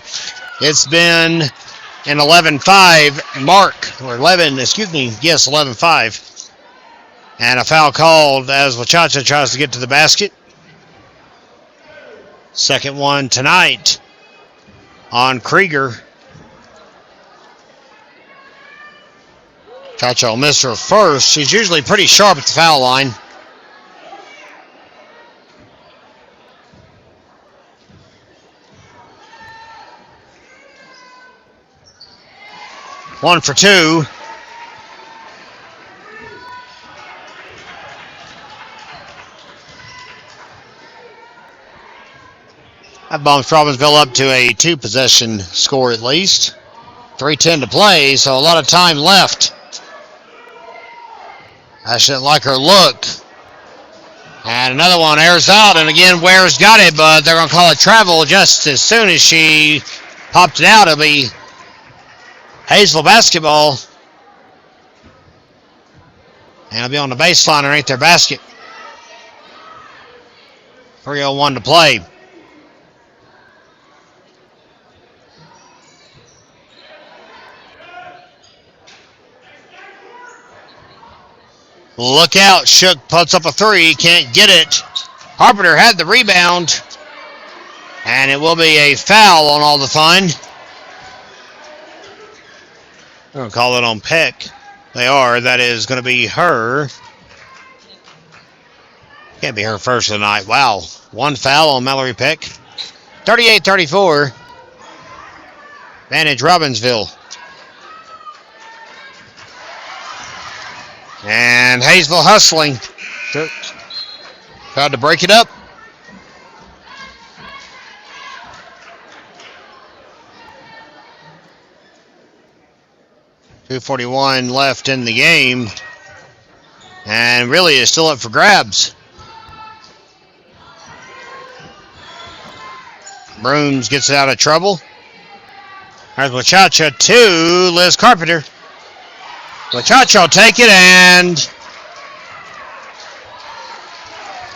it's been an 11-5 mark, or 11-5. And a foul called as Wachacha tries to get to the basket. Second one tonight on Krieger. Chacha will miss her first. She's usually pretty sharp at the foul line. One for 2. That bumps Robbinsville up to a 2-possession score at least. 3:10 to play, so a lot of time left. I shouldn't like her look. And another one airs out, and again, Ware's got it, but they're going to call it travel just as soon as she popped it out. It'll be Hayesville basketball. And it'll be on the baseline underneath their basket. 3:01 to play. Look out. Shook puts up a 3. Can't get it. Carpenter had the rebound. And it will be a foul on all the fun. I'm going to call it on Peck. They are. That is going to be her. Can't be her first of the night. Wow. One foul on Mallory Peck. 38-34. Advantage Robbinsville. And Hayesville hustling. Tried to break it up. .241 left in the game. And really is still up for grabs. Brooms gets it out of trouble. There's Wachacha to Liz Carpenter. Wachacha will take it, and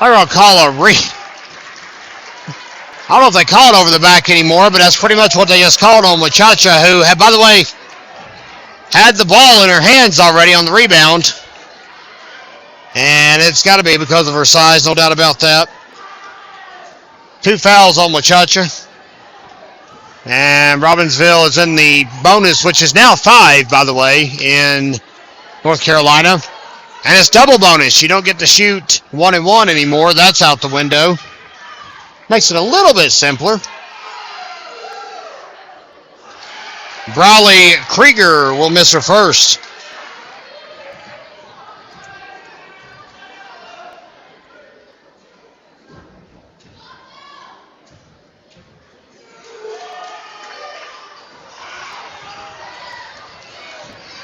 I'm going to call a I don't know if they call it over the back anymore, but that's pretty much what they just called on Wachacha, who, had, by the way, had the ball in her hands already on the rebound. And it's got to be because of her size, no doubt about that. 2 fouls on Wachacha. And Robbinsville is in the bonus, which is now 5, by the way, in North Carolina. And it's double bonus. You don't get to shoot 1-1 anymore. That's out the window. Makes it a little bit simpler. Brawley Krieger will miss her first.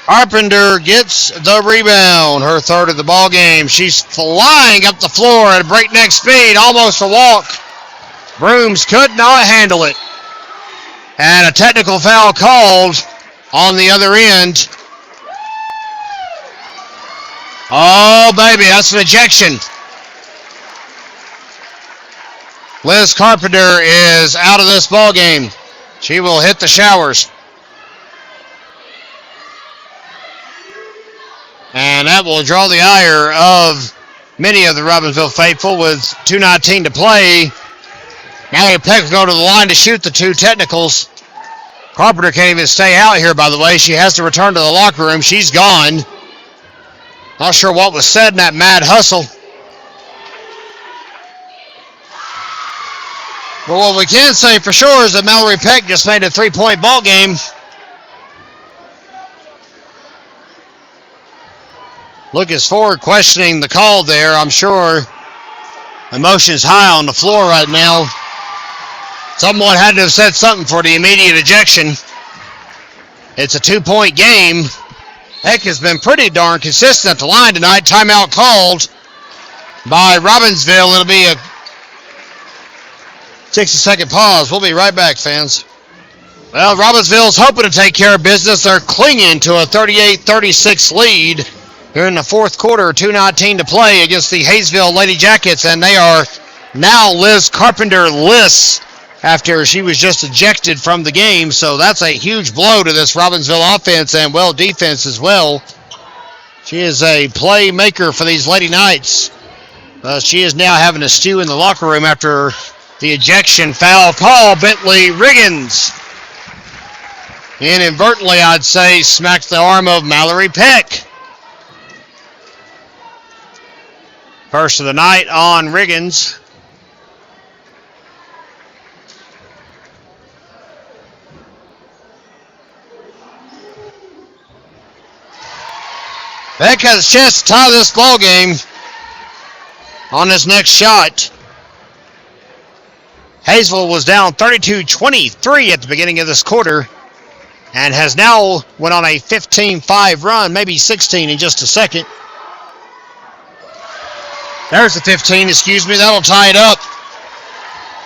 Carpenter gets the rebound, her third of the ball game. She's flying up the floor at a breakneck speed, almost a walk. Brooms could not handle it. And a technical foul called on the other end. Oh, baby, that's an ejection. Liz Carpenter is out of this ball game. She will hit the showers. And that will draw the ire of many of the Robbinsville faithful with 2:19 to play. Mallory Peck will go to the line to shoot the two technicals. Carpenter can't even stay out here, by the way. She has to return to the locker room. She's gone. Not sure what was said in that mad hustle. But what we can say for sure is that Mallory Peck just made a 3-point ball game. Lucas Ford questioning the call there. I'm sure emotions high on the floor right now. Someone had to have said something for the immediate ejection. It's a 2-point game. Heck has been pretty darn consistent at the line tonight. Timeout called by Robbinsville. It'll be a 60-second pause. We'll be right back, fans. Well, Robbinsville's hoping to take care of business. They're clinging to a 38-36 lead here in the fourth quarter. 2:19 to play against the Hayesville Lady Jackets, and they are now Liz Carpenter-less after she was just ejected from the game. So that's a huge blow to this Robbinsville offense and, well, defense as well. She is a playmaker for these Lady Knights. She is now having a stew in the locker room after the ejection foul call. Bentley Riggins inadvertently, I'd say, smacked the arm of Mallory Peck. First of the night on Riggins. Peck has a chance to tie this ball game on his next shot. Hayesville was down 32-23 at the beginning of this quarter and has now went on a 15-5 run, maybe 16 in just a second. There's the 15, excuse me. That'll tie it up.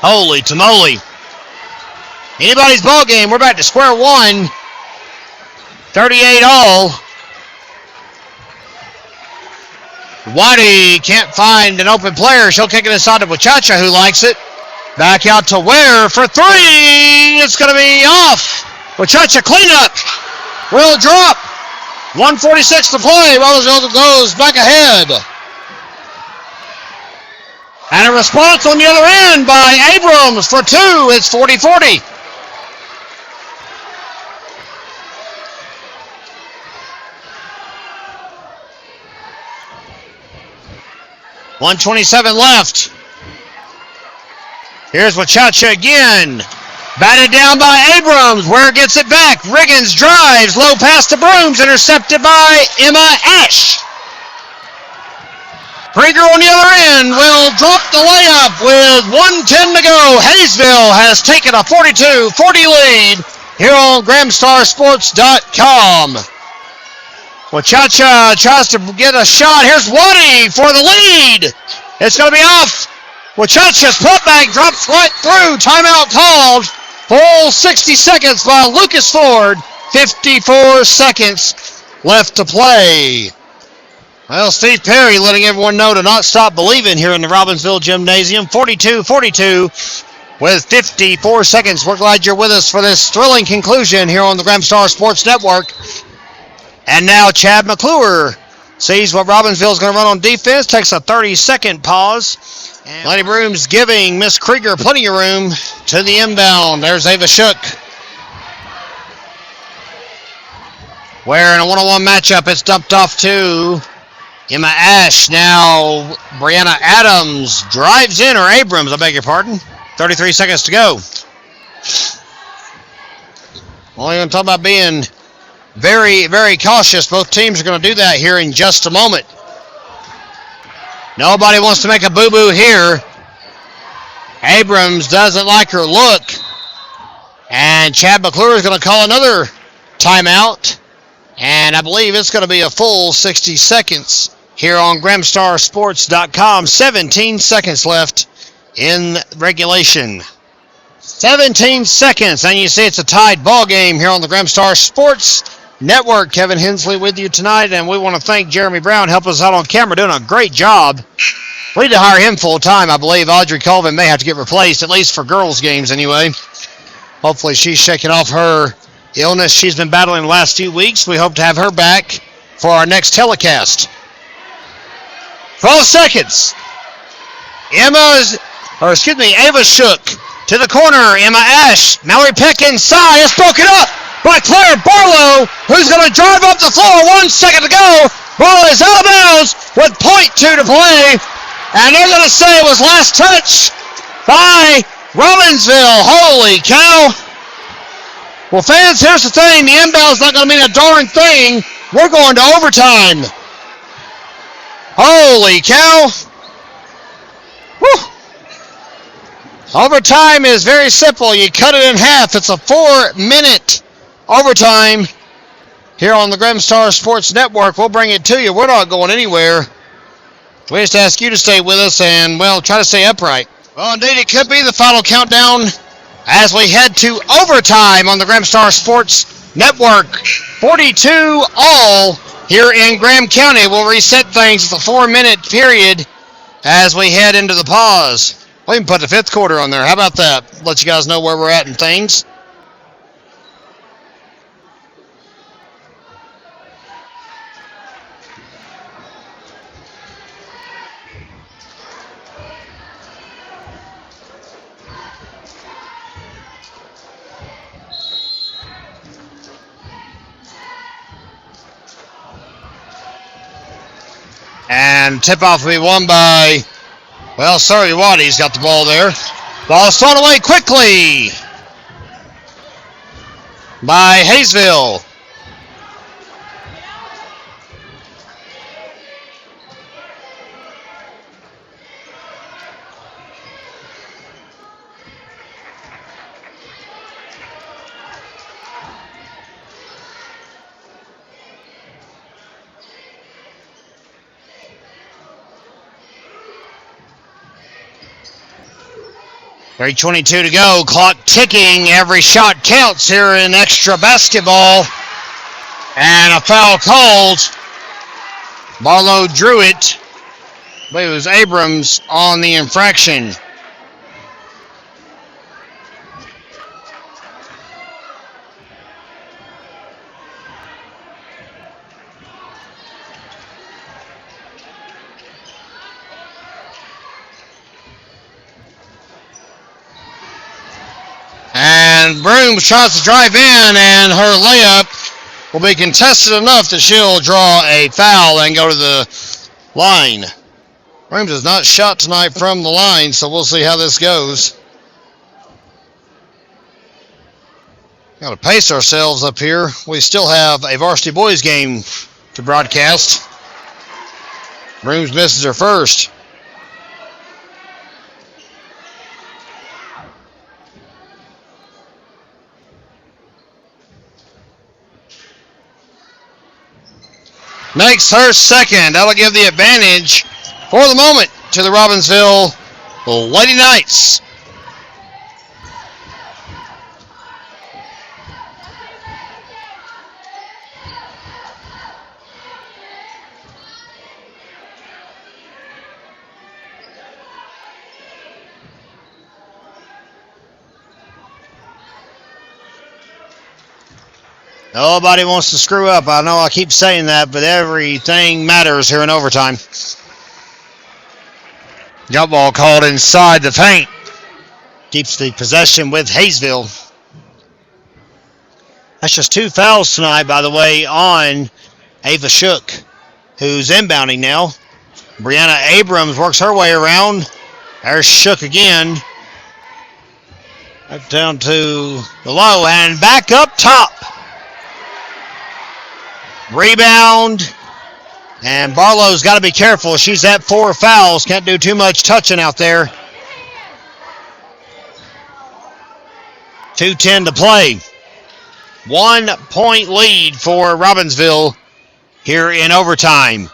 Holy tamale. Anybody's ball game. We're back to square one. 38 all. Whitey can't find an open player. She'll kick it inside to Wachacha, who likes it. Back out to Ware for three. It's going to be off. Wachacha cleanup. Will drop. 1:46 to play. Robbinsville goes back ahead. And a response on the other end by Abrams for two. It's 40-40. .127 left. Here's Wachacha again. Batted down by Abrams. Ware gets it back. Riggins drives. Low pass to Brooms. Intercepted by Emma Ash. Krieger on the other end will drop the layup with 1:10 to go. Hayesville has taken a 42-40 lead here on GramStarSports.com. Wachacha tries to get a shot. Here's Waddy for the lead. It's going to be off. Wachacha's putback drops right through. Timeout called. Full 60 seconds by Lucas Ford. 54 seconds left to play. Well, Steve Perry letting everyone know to not stop believing here in the Robbinsville Gymnasium. 42-42 with 54 seconds. We're glad you're with us for this thrilling conclusion here on the Gramstar Sports Network. And now Chad McClure sees what Robbinsville's going to run on defense, takes a 30-second pause. And Lady Brooms giving Miss Krieger plenty of room to the inbound. There's Ava Shook. Where in a one-on-one matchup, it's dumped off to Emma Ash. Now Brianna Adams drives in, or Abrams, I beg your pardon. 33 seconds to go. Only going to talk about being very, very cautious. Both teams are going to do that here in just a moment. Nobody wants to make a boo-boo here. Abrams doesn't like her look. And Chad McClure is going to call another timeout. And I believe it's going to be a full 60 seconds here on GramstarSports.com. 17 seconds left in regulation. 17 seconds, and you see it's a tied ball game here on the Gramstar Sports Network. Kevin Hensley with you tonight, and we want to thank Jeremy Brown helping us out on camera, doing a great job. We need to hire him full-time, I believe. Audrey Colvin may have to get replaced, at least for girls' games anyway. Hopefully she's shaking off her illness she's been battling the last few weeks. We hope to have her back for our next telecast. 12 seconds. Ava Shook to the corner. Emma Ash. Mallory Peck inside. It's broken up by Claire Barlow, who's going to drive up the floor. 1 second to go. Ball is out of bounds with .2 to play. And they're going to say it was last touch by Robbinsville. Holy cow. Well, fans, here's the thing. The inbound's not going to mean a darn thing. We're going to overtime. Holy cow. Whew. Overtime is very simple. You cut it in half. It's a 4-minute overtime here on the Gramstar Sports Network. We'll bring it to you. We're not going anywhere. We just ask you to stay with us and, well, try to stay upright. Well, indeed, it could be the final countdown as we head to overtime on the Gramstar Sports Network. 42 all here in Graham County. We'll reset things. It's a 4-minute period as we head into the pause. We can put the fifth quarter on there. How about that? Let you guys know where we're at in things. And tip-off will be won by, well, Surrey Waddy's got the ball there. Ball is thrown away quickly by Hayesville. .3:22 to go. Clock ticking. Every shot counts here in extra basketball. And a foul called. Barlow drew it. I believe it was Abrams on the infraction. And Brooms tries to drive in, and her layup will be contested enough that she'll draw a foul and go to the line. Brooms has not shot tonight from the line, so we'll see how this goes. Got to pace ourselves up here. We still have a varsity boys game to broadcast. Brooms misses her first. Makes her second. That'll give the advantage for the moment to the Robbinsville Lady Knights. Nobody wants to screw up. I know I keep saying that, but everything matters here in overtime. Jump ball called inside the paint. Keeps the possession with Hayesville. That's just 2 fouls tonight, by the way, on Ava Shook, who's inbounding now. Brianna Abrams works her way around. There's Shook again. Back down to the low and back up top. Rebound. And Barlow's got to be careful. She's at 4 fouls. Can't do too much touching out there. 2:10 to play. 1 point lead for Robbinsville here in overtime.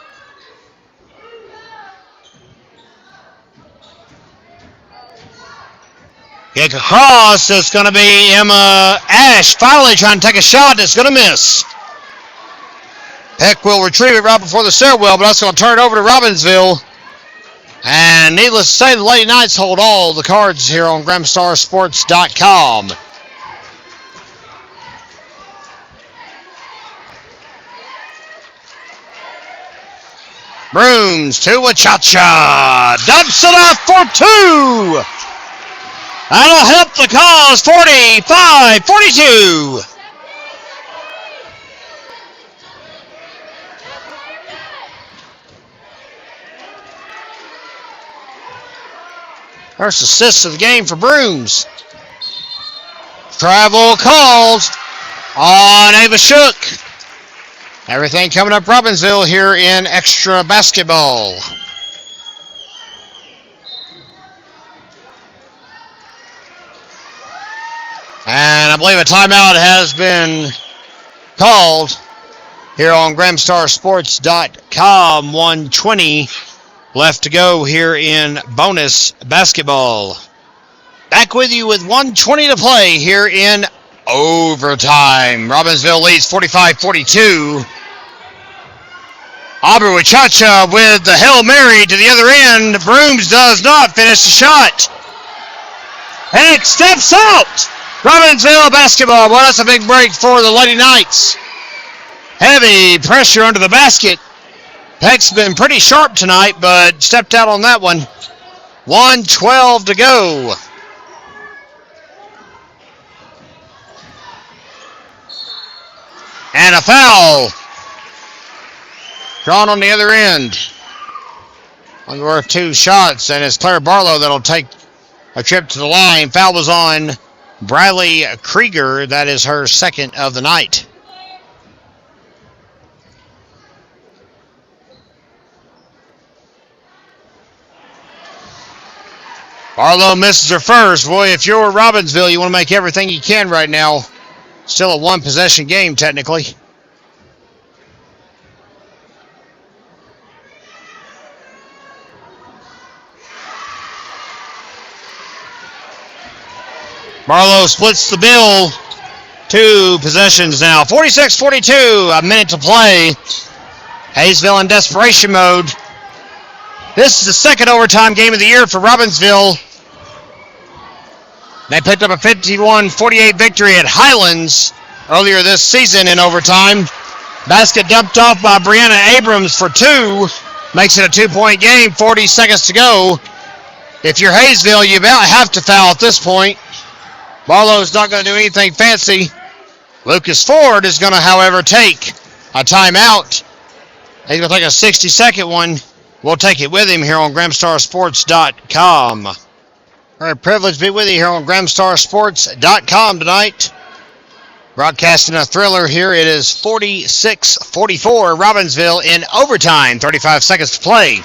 Kick across. It's going to be Emma Ash finally trying to take a shot. It's going to miss. Peck will retrieve it right before the stairwell, but that's going to turn it over to Robbinsville. And needless to say, the Lady Knights hold all the cards here on GramStarSports.com. Brooms to Wachacha. Dumps it off for 2. That'll help the cause. 45-42. First assist of the game for Brooms. Travel called on Ava Shook. Everything coming up Robbinsville here in extra basketball. And I believe a timeout has been called here on GramStarSports.com. 1:20 left to go here in bonus basketball. Back with you with 1:20 to play here in overtime. Robbinsville leads 45-42. Aubrey Wachacha with the Hail Mary to the other end. Brooms does not finish the shot. Heck steps out. Robbinsville basketball. Well, that's a big break for the Lady Knights. Heavy pressure under the basket. Peck's been pretty sharp tonight, but stepped out on that one. 1:12 to go. And a foul. Drawn on the other end. Only worth 2 shots, and it's Claire Barlow that'll take a trip to the line. Foul was on Bradley Krieger. That is her second of the night. Barlow misses her first. Boy, if you're Robbinsville, you want to make everything you can right now. Still a 1-possession game, technically. Barlow splits the bill. 2 possessions now. 46-42, a minute to play. Hayesville in desperation mode. This is the second overtime game of the year for Robbinsville. They picked up a 51-48 victory at Highlands earlier this season in overtime. Basket dumped off by Brianna Abrams for 2. Makes it a 2-point game, 40 seconds to go. If you're Hayesville, you about have to foul at this point. Barlow's not going to do anything fancy. Lucas Ford is going to, however, take a timeout. He's going to take a 60-second one. We'll take it with him here on GramStarSports.com. Very privileged to be with you here on GramStarSports.com tonight. Broadcasting a thriller here. It is 46-44. Robbinsville in overtime. 35 seconds to play.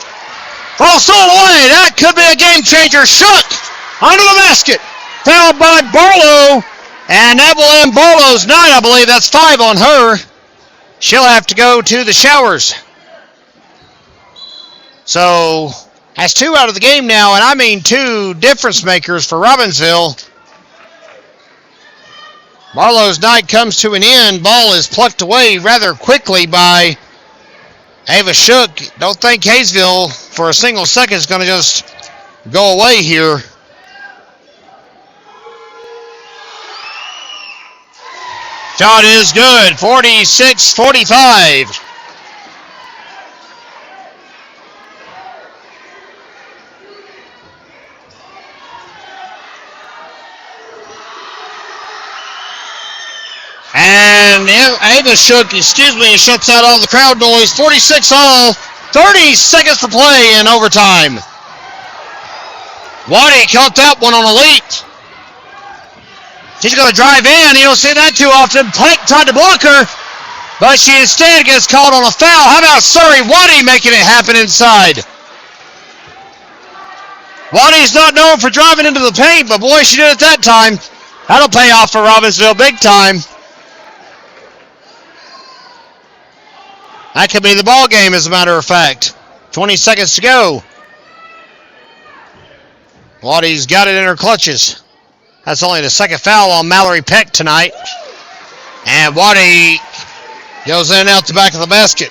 Ball stolen away. That could be a game changer. Shook under the basket. Fouled by Barlow. And that will end Barlow's night, I believe. That's 5 on her. She'll have to go to the showers. So, that's 2 out of the game now, and I mean 2 difference makers for Robbinsville. Barlow's night comes to an end. Ball is plucked away rather quickly by Ava Shook. Don't think Hayesville for a single second is going to just go away here. Shot is good, 46-45. And Ava Shook, shuts out all the crowd noise. 46 all, 30 seconds to play in overtime. Waddy caught that one on a leap. She's going to drive in. You don't see that too often. Pike tried to block her, but she instead gets called on a foul. How about Surrey Waddy making it happen inside? Waddy's not known for driving into the paint, but boy, she did it that time. That'll pay off for Robbinsville big time. That could be the ball game, as a matter of fact. 20 seconds to go. Waddy's got it in her clutches. That's only the second foul on Mallory Peck tonight. And Waddy goes in and out the back of the basket.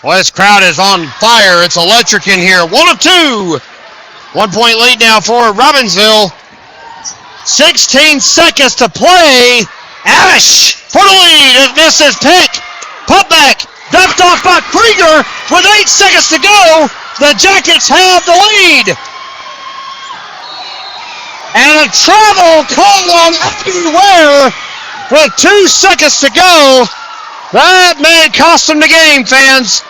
Well, this crowd is on fire. It's electric in here. 1 of 2. 1 point lead now for Robbinsville. 16 seconds to play. Ash for the lead. Misses Peck. Put back. Dumped off by Krieger with 8 seconds to go. The Jackets have the lead. And a travel call on everywhere with 2 seconds to go. That may cost them the game, fans.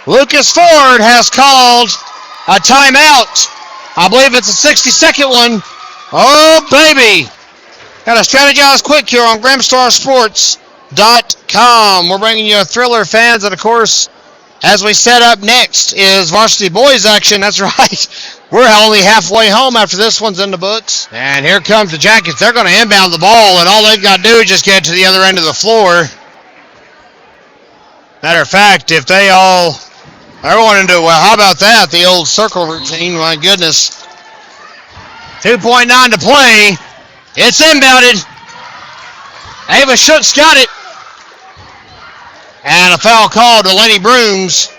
Lucas Ford has called a timeout. I believe it's a 60-second one. Oh, baby. Got to strategize quick here on GramstarSports.com. We're bringing you a thriller, fans. And, of course, as we set up next is Varsity Boys action. That's right. We're only halfway home after this one's in the books. And here comes the Jackets. They're going to inbound the ball, and all they've got to do is just get to the other end of the floor. Matter of fact, if they all... Everyone into, well, how about that? The old circle routine, my goodness. 2.9 to play. It's inbounded. Ava Schutz got it. And a foul call to Lenny Brooms.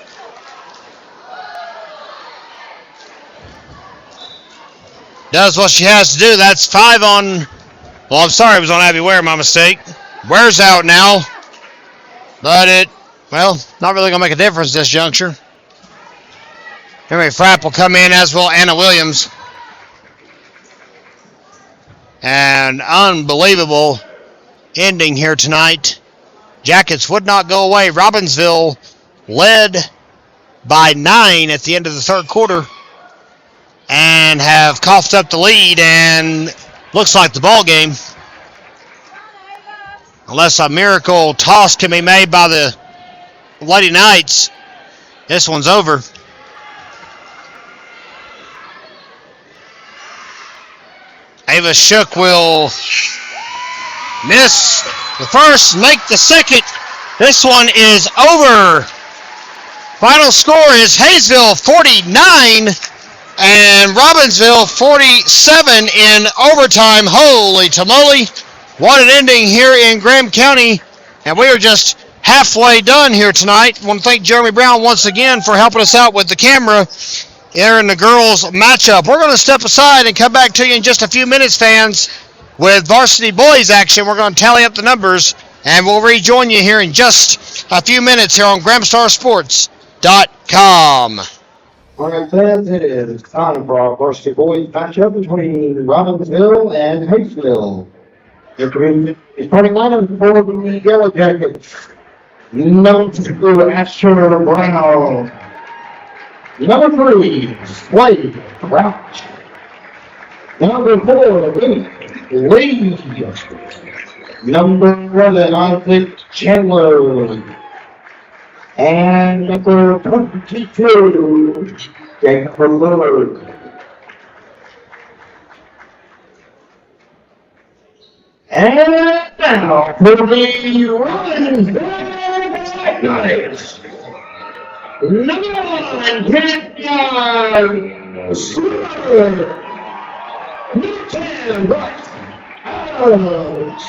Does what she has to do. That's 5 on, well, I'm sorry, it was on Abby Ware, my mistake. Ware's out now. But it, well, not really going to make a difference this juncture. Henry Frapp will come in, as will Anna Williams. An unbelievable ending here tonight. Jackets would not go away. Robbinsville led by 9 at the end of the third quarter and have coughed up the lead, and looks like the ball game, unless a miracle toss can be made by the Lady Knights, this one's over. Ava Shook will miss the first, make the second. This one is over. Final score is Hayesville 49 and Robbinsville 47 in overtime. Holy tamale. What an ending here in Graham County. And we are just halfway done here tonight. I want to thank Jeremy Brown once again for helping us out with the camera here in the girls matchup. We're going to step aside and come back to you in just a few minutes, fans, with Varsity Boys action. We're going to tally up the numbers, and we'll rejoin you here in just a few minutes here on GramstarSports.com. All right, fans, it is time for our Varsity Boys matchup between Robbinsville and Hayesville. Your starting lineup for the Yellow Jackets. Number 2, Asher Brown. Number 3, Slade Crouch. Number 4, Lee. Number 11, Isaac Chandler. And number 22, Jacob Lillard. And now for the Robbinsville Jackets. Number 9, Kenya Stewart. Number 10, Ross Adams.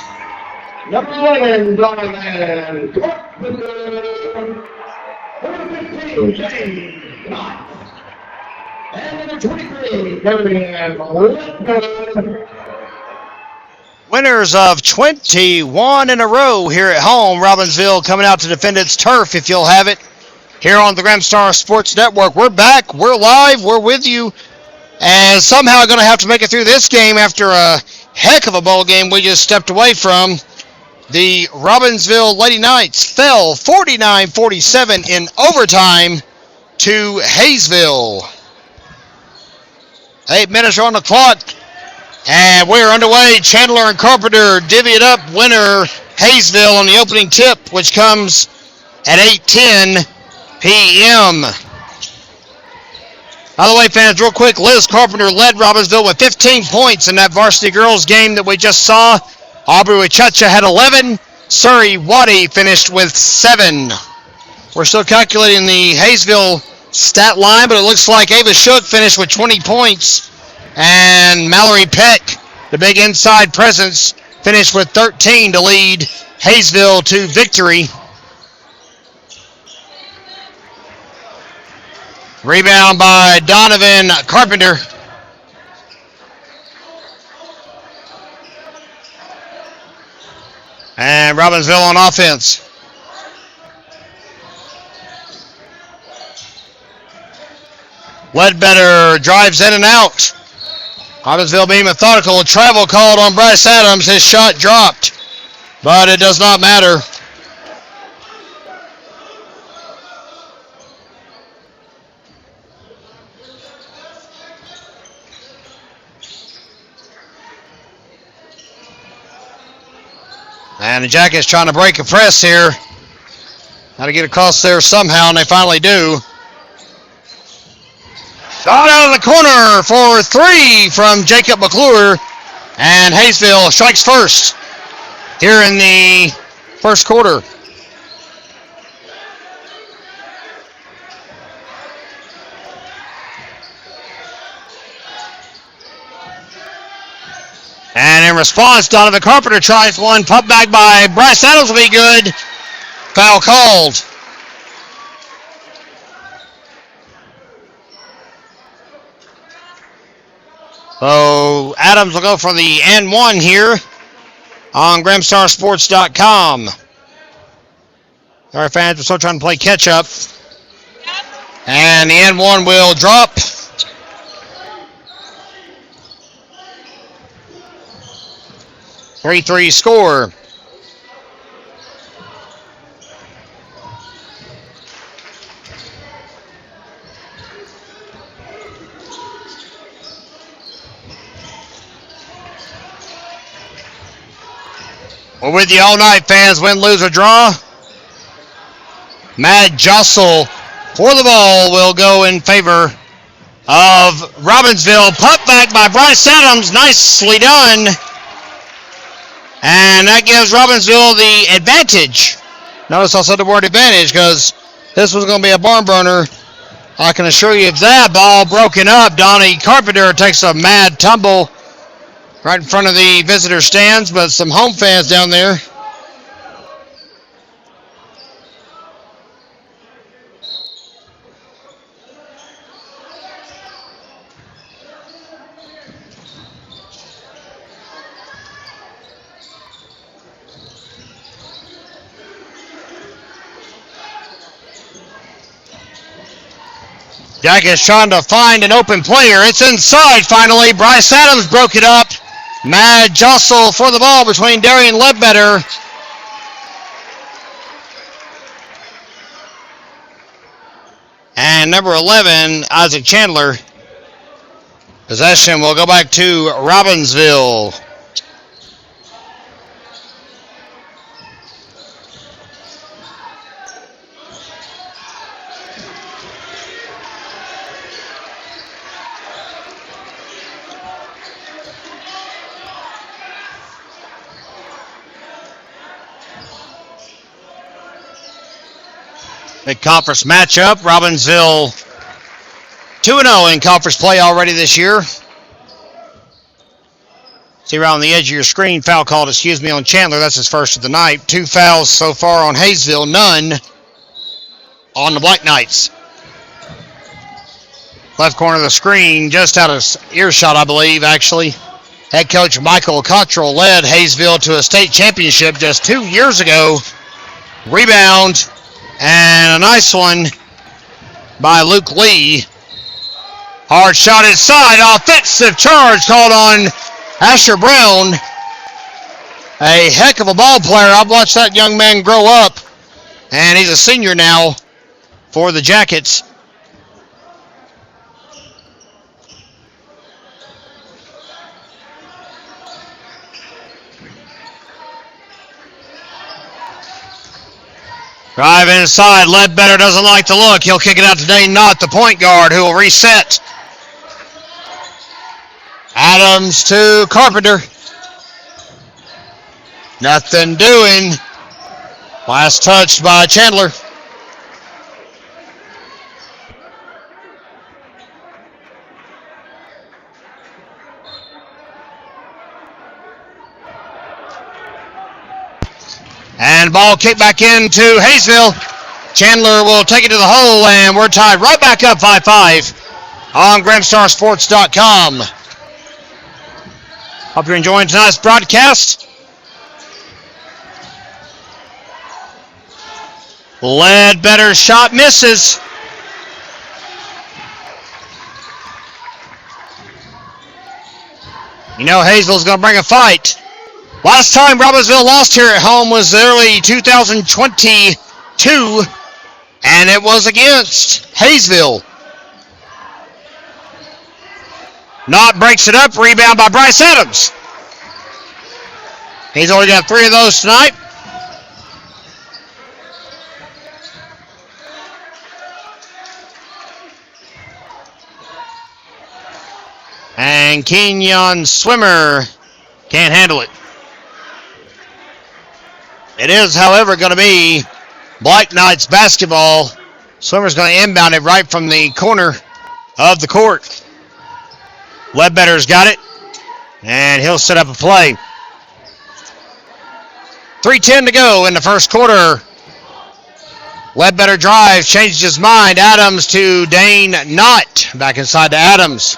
Number 11, Donovan Carpenter. Number 15, James Knott. And number 23, Kevin Whitman. Winners of 21 in a row here at home. Robbinsville coming out to defend its turf, if you'll have it, here on the Gramstar Sports Network. We're back. We're live. We're with you. And somehow going to have to make it through this game after a heck of a bowl game we just stepped away from. The Robbinsville Lady Knights fell 49-47 in overtime to Hayesville. 8 minutes are on the clock, and we're underway. Chandler and Carpenter divvy it up. Winner Hayesville on the opening tip, which comes at 8:10 p.m. By the way, fans, real quick, Liz Carpenter led Robbinsville with 15 points in that varsity girls game that we just saw. Aubrey Wachacha had 11. Surrey Waddy finished with 7. We're still calculating the Hayesville stat line, but it looks like Ava Shook finished with 20 points. And Mallory Peck, the big inside presence, finished with 13 to lead Hayesville to victory. Rebound by Donovan Carpenter. And Robbinsville on offense. Ledbetter drives in and out. Robbinsville being methodical. Travel called on Bryce Adams. His shot dropped, but it does not matter. And the Jackets trying to break a press here. Got to get across there somehow, and they finally do. Shot out of the corner for 3 from Jacob McClure. And Hayesville strikes first here in the first quarter. And in response, Donovan Carpenter tries one. Pump back by Bryce Adams will be good. Foul called. So Adams will go for the and one here on GramstarSports.com. All right, fans, we're still trying to play catch up. And the and one will drop. 3-3 score. We're with you all night, fans. Win, lose, or draw. Mad Jostle for the ball will go in favor of Robbinsville. Pump back by Bryce Adams. Nicely done. And that gives Robbinsville the advantage. Notice I said the word advantage because this was going to be a barn burner. I can assure you of that. Ball broken up. Donnie Carpenter takes a mad tumble right in front of the visitor stands, but some home fans down there. Jackets trying to find an open player. It's inside finally. Bryce Adams broke it up. Mad jostle for the ball between Darian Ledbetter and number 11, Isaac Chandler. Possession will go back to Robbinsville. Big conference matchup. Robbinsville 2-0 in conference play already this year. See around the edge of your screen, foul called, on Chandler. That's his first of the night. 2 fouls so far on Hayesville, none on the Black Knights. Left corner of the screen, just out of earshot, I believe, actually. Head coach Michael Cottrell led Hayesville to a state championship just 2 years ago. Rebound. And a nice one by Luke Lee. Hard shot inside. Offensive charge called on Asher Brown. A heck of a ball player. I've watched that young man grow up, and he's a senior now for the Jackets. Drive inside. Ledbetter doesn't like the look. He'll kick it out to Dane Knott, the point guard, who will reset. Adams to Carpenter. Nothing doing. Last touch by Chandler. And ball kicked back into Hayesville. Chandler will take it to the hole, and we're tied right back up 5-5 on GramstarSports.com. Hope you're enjoying tonight's broadcast. Ledbetter's shot misses. You know Hayesville's going to bring a fight. Last time Robbinsville lost here at home was early 2022, and it was against Hayesville. Knott breaks it up, rebound by Bryce Adams. He's already got 3 of those tonight. And Kenyon Swimmer can't handle it. It is, however, going to be Black Knights basketball. Swimmer's going to inbound it right from the corner of the court. Ledbetter's got it, and he'll set up a play. 3:10 to go in the first quarter. Ledbetter drives, changes his mind. Adams to Dane Knott. Back inside to Adams.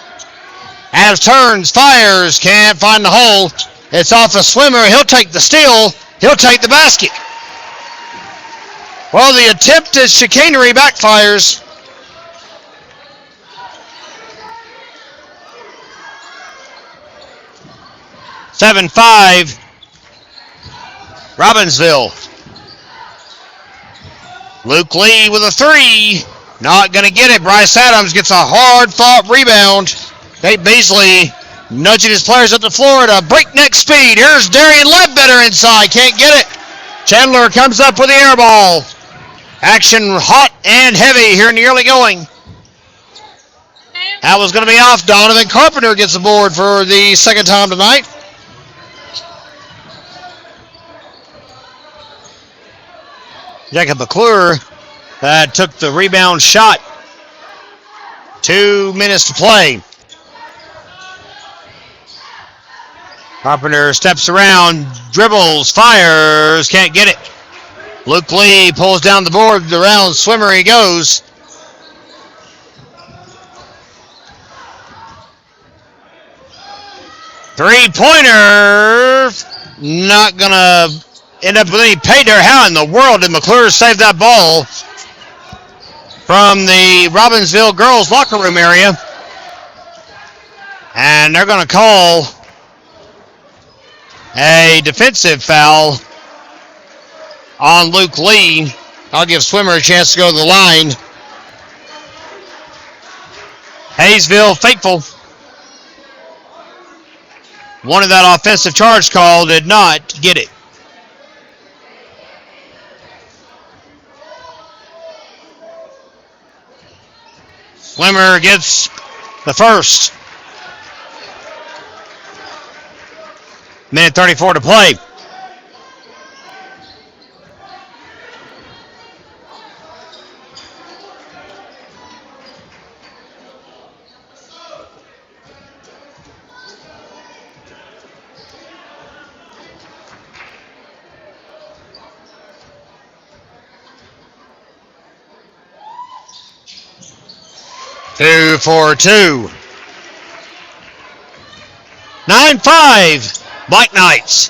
Adams turns, fires, can't find the hole. It's off a Swimmer. He'll take the steal. He'll take the basket. Well, the attempt at chicanery backfires. (7-5) Robbinsville. Luke Lee with a 3. Not going to get it. Bryce Adams gets a hard-fought rebound. Nate Beasley nudging his players up the floor at a breakneck speed. Here's Darian Ledbetter inside. Can't get it. Chandler comes up with the air ball. Action hot and heavy here in the early going. That was going to be off. Donovan Carpenter gets the board for the second time tonight. Jacob McClure took the rebound shot. 2 minutes to play. Carpenter steps around, dribbles, fires, can't get it. Luke Lee pulls down the board, around Swimmer he goes. Three-pointer, not gonna end up with any pay there. How in the world did McClure save that ball from the Robbinsville girls locker room area? And they're gonna call a defensive foul on Luke Lee. I'll give Swimmer a chance to go to the line. Hayesville faithful. Wanted that offensive charge call, did not get it. Swimmer gets the first. Minute 34 to play. Two for two. 9-5. Black Knights.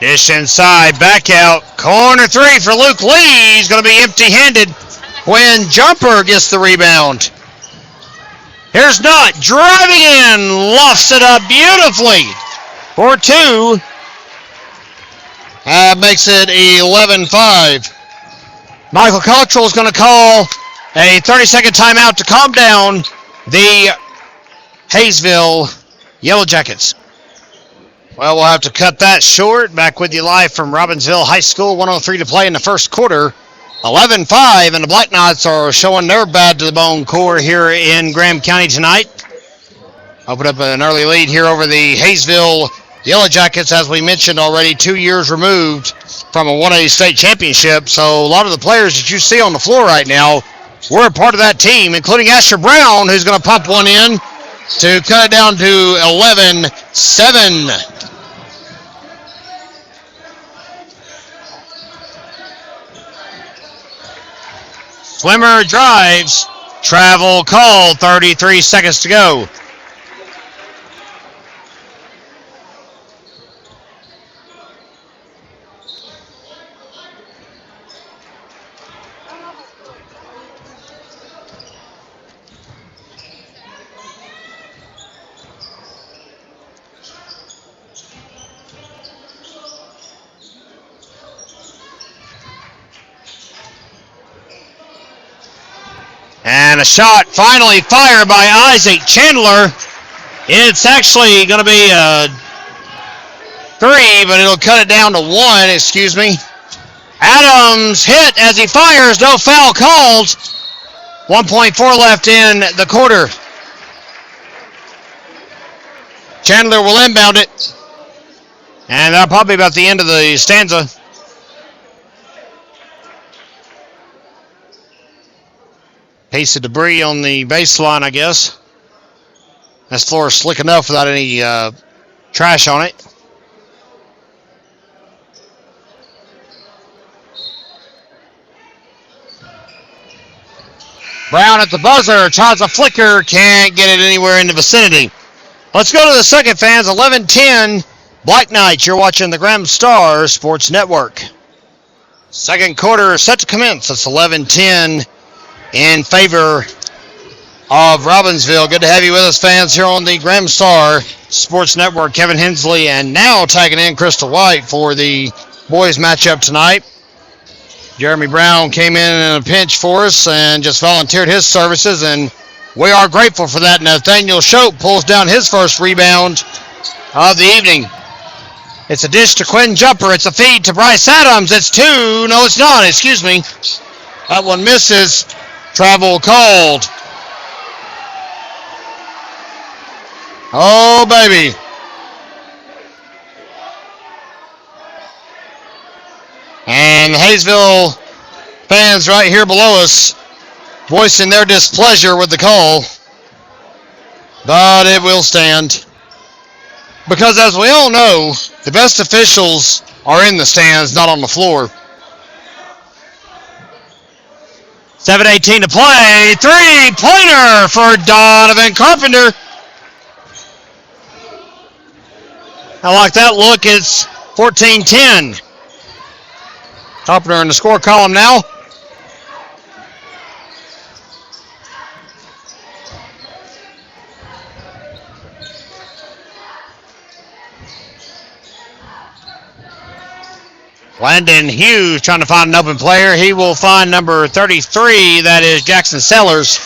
Dish inside, back out. Corner 3 for Luke Lee. He's going to be empty-handed. Quinn Jumper gets the rebound. Here's Knott driving in, lofts it up beautifully for 2. Makes it 11-5. Michael Cottrell is going to call a 30-second timeout to calm down the Hayesville Yellow Jackets. Well, we'll have to cut that short. Back with you live from Robbinsville High School. 1:03 to play in the first quarter. 11-5, and the Black Knights are showing their bad to the bone core here in Graham County tonight. Open up an early lead here over the Hayesville Yellow Jackets, as we mentioned already, 2 years removed from a 1A state championship. So a lot of the players that you see on the floor right now were a part of that team, including Asher Brown, who's going to pump one in to cut it down to 11-7. Swimmer drives. Travel call. 33 seconds to go. And a shot finally fired by Isaac Chandler. It's actually going to be a 3, but it'll cut it down to 1, excuse me. Adams hit as he fires, no foul called. 1.4 left in the quarter. Chandler will inbound it. And that'll probably be about the end of the stanza. Piece of debris on the baseline, I guess. This floor is slick enough without any trash on it. Brown at the buzzer, tries a flicker, can't get it anywhere in the vicinity. Let's go to the second, fans. 11-10, Black Knights. You're watching the Graham Star Sports Network. Second quarter set to commence. It's 11-10. In favor of Robbinsville. Good to have you with us, fans, here on the Graham Star Sports Network. Kevin Hensley, and now tagging in Crystal White for the boys matchup tonight. Jeremy Brown came in a pinch for us and just volunteered his services, and we are grateful for that. Nathaniel Shope pulls down his first rebound of the evening. It's a dish to Quinn Jumper. It's a feed to Bryce Adams. It's 2. No, it's not. Excuse me. That one misses. Travel called. Oh, baby. And the Hayesville fans right here below us voicing their displeasure with the call. But it will stand. Because as we all know, the best officials are in the stands, not on the floor. 7:18 to play. 3-pointer for Donovan Carpenter. I like that look. It's 14-10. Carpenter in the score column now. Landon Hughes trying to find an open player. He will find number 33. That is Jackson Sellers.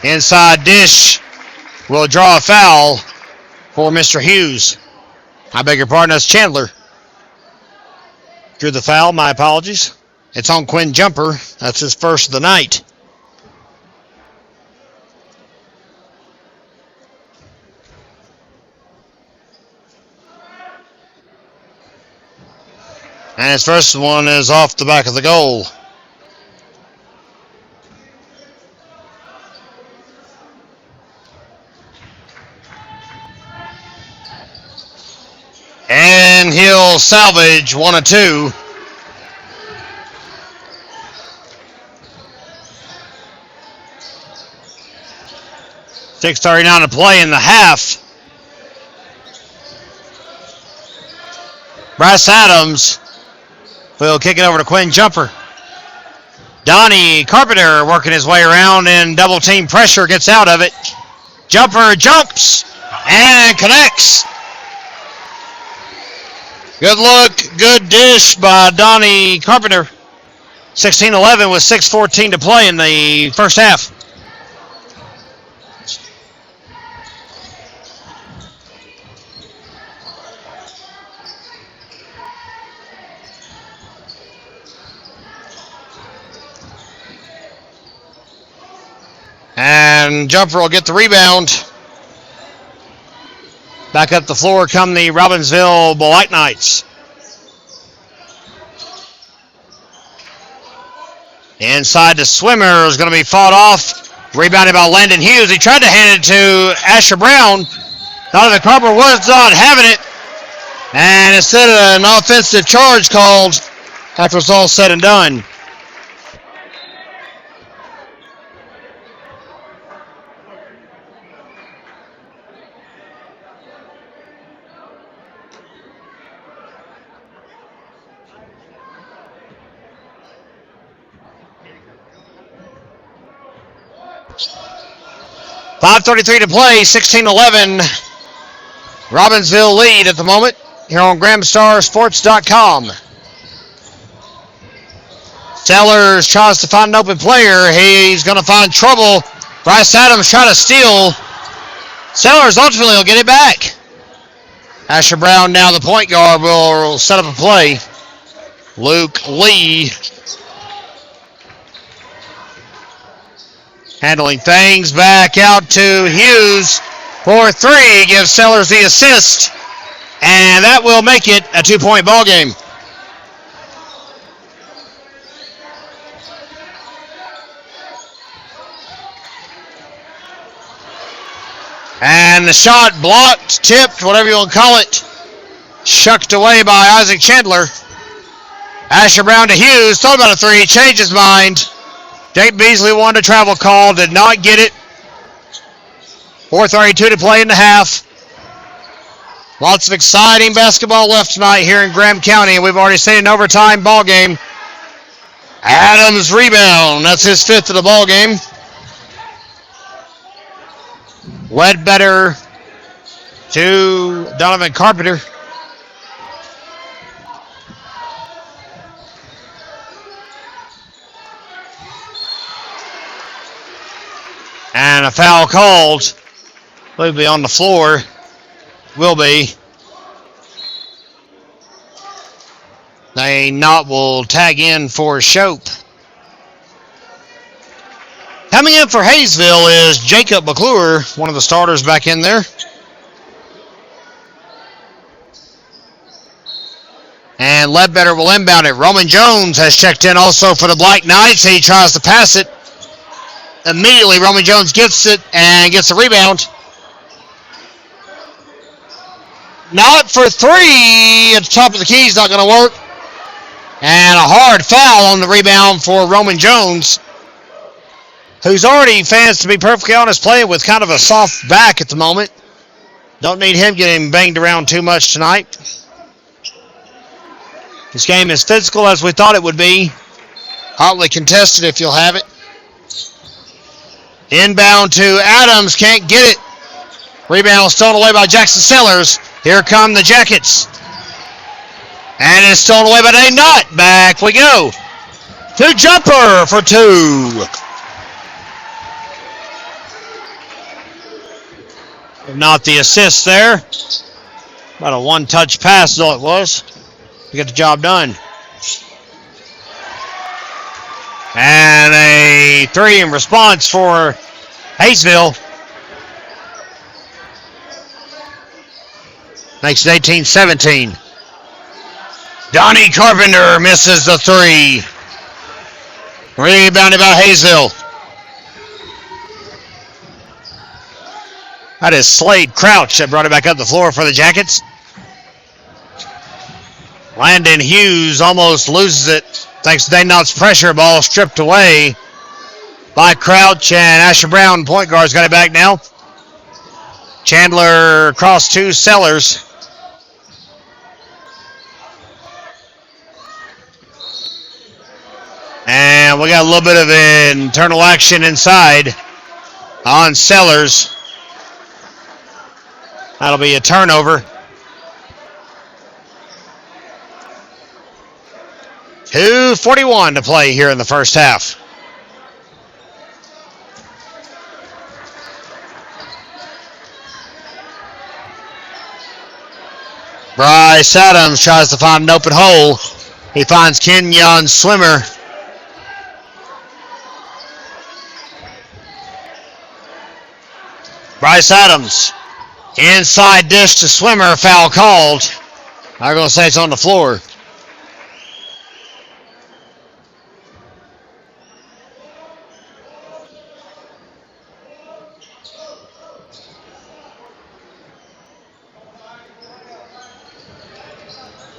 Inside dish will draw a foul for Mr. Hughes. I beg your pardon, that's Chandler. Drew the foul, my apologies. It's on Quinn Jumper. That's his first of the night. And his first one is off the back of the goal. And he'll salvage 1 of 2. .639 to play in the half. Bryce Adams will kick it over to Quinn Jumper. Donnie Carpenter working his way around and double team pressure, gets out of it. Jumper jumps and connects. Good look, good dish by Donnie Carpenter. 16-11 with 6:14 to play in the first half. And Jumper will get the rebound. Back up the floor come the Robbinsville Black Knights. Inside the Swimmer is going to be fought off. Rebounded by Landon Hughes. He tried to hand it to Asher Brown. Donovan Carpenter was not having it. And instead of an offensive charge called after it's all said and done. .5:33 to play, 16-11. Robbinsville lead at the moment here on GramStarSports.com. Sellers tries to find an open player. He's going to find trouble. Bryce Adams trying to steal. Sellers ultimately will get it back. Asher Brown, now the point guard, will set up a play. Luke Lee handling things back out to Hughes for three. Gives Sellers the assist. And that will make it a 2-point ball game. And the shot blocked, tipped, whatever you want to call it. Shucked away by Isaac Chandler. Asher Brown to Hughes. Thought about a three. Changed his mind. Jake Beasley wanted a travel call. Did not get it. 4:32 to play in the half. Lots of exciting basketball left tonight here in Graham County. We've already seen an overtime ball game. Adams rebound. That's his fifth of the ball game. Ledbetter to Donovan Carpenter. And a foul called. Will be on the floor. Will be. They not will tag in for Shope. Coming in for Hayesville is Jacob McClure, one of the starters back in there. And Ledbetter will inbound it. Roman Jones has checked in also for the Black Knights. He tries to pass it. Immediately, Roman Jones gets it and gets the rebound. Not for three at the top of the key. Is not going to work. And a hard foul on the rebound for Roman Jones, who's already, fans, to be perfectly honest, playing with kind of a soft back at the moment. Don't need him getting banged around too much tonight. This game is physical as we thought it would be. Hotly contested if you'll have it. Inbound to Adams, can't get it. Rebound stolen away by Jackson Sellers. Here come the Jackets. And it's stolen away by Dane Knott. Back we go. To Jumper for two. Not the assist there. About a one-touch pass, though it was, to get the job done. And a three in response for Hayesville. Makes it 18-17. Donnie Carpenter misses the three. Rebounded by Hayesville. That is Slade Crouch that brought it back up the floor for the Jackets. Landon Hughes almost loses it thanks to Dane Knott's pressure. Ball stripped away by Crouch, and Asher Brown, point guard's got it back now. Chandler across to Sellers. And And we got a little bit of internal action inside on Sellers. That'll be a turnover. 2:41 to play here in the first half. Bryce Adams tries to find an open hole. He finds Kenyon Swimmer. Bryce Adams. Inside dish to Swimmer. Foul called. I'm going to say it's on the floor.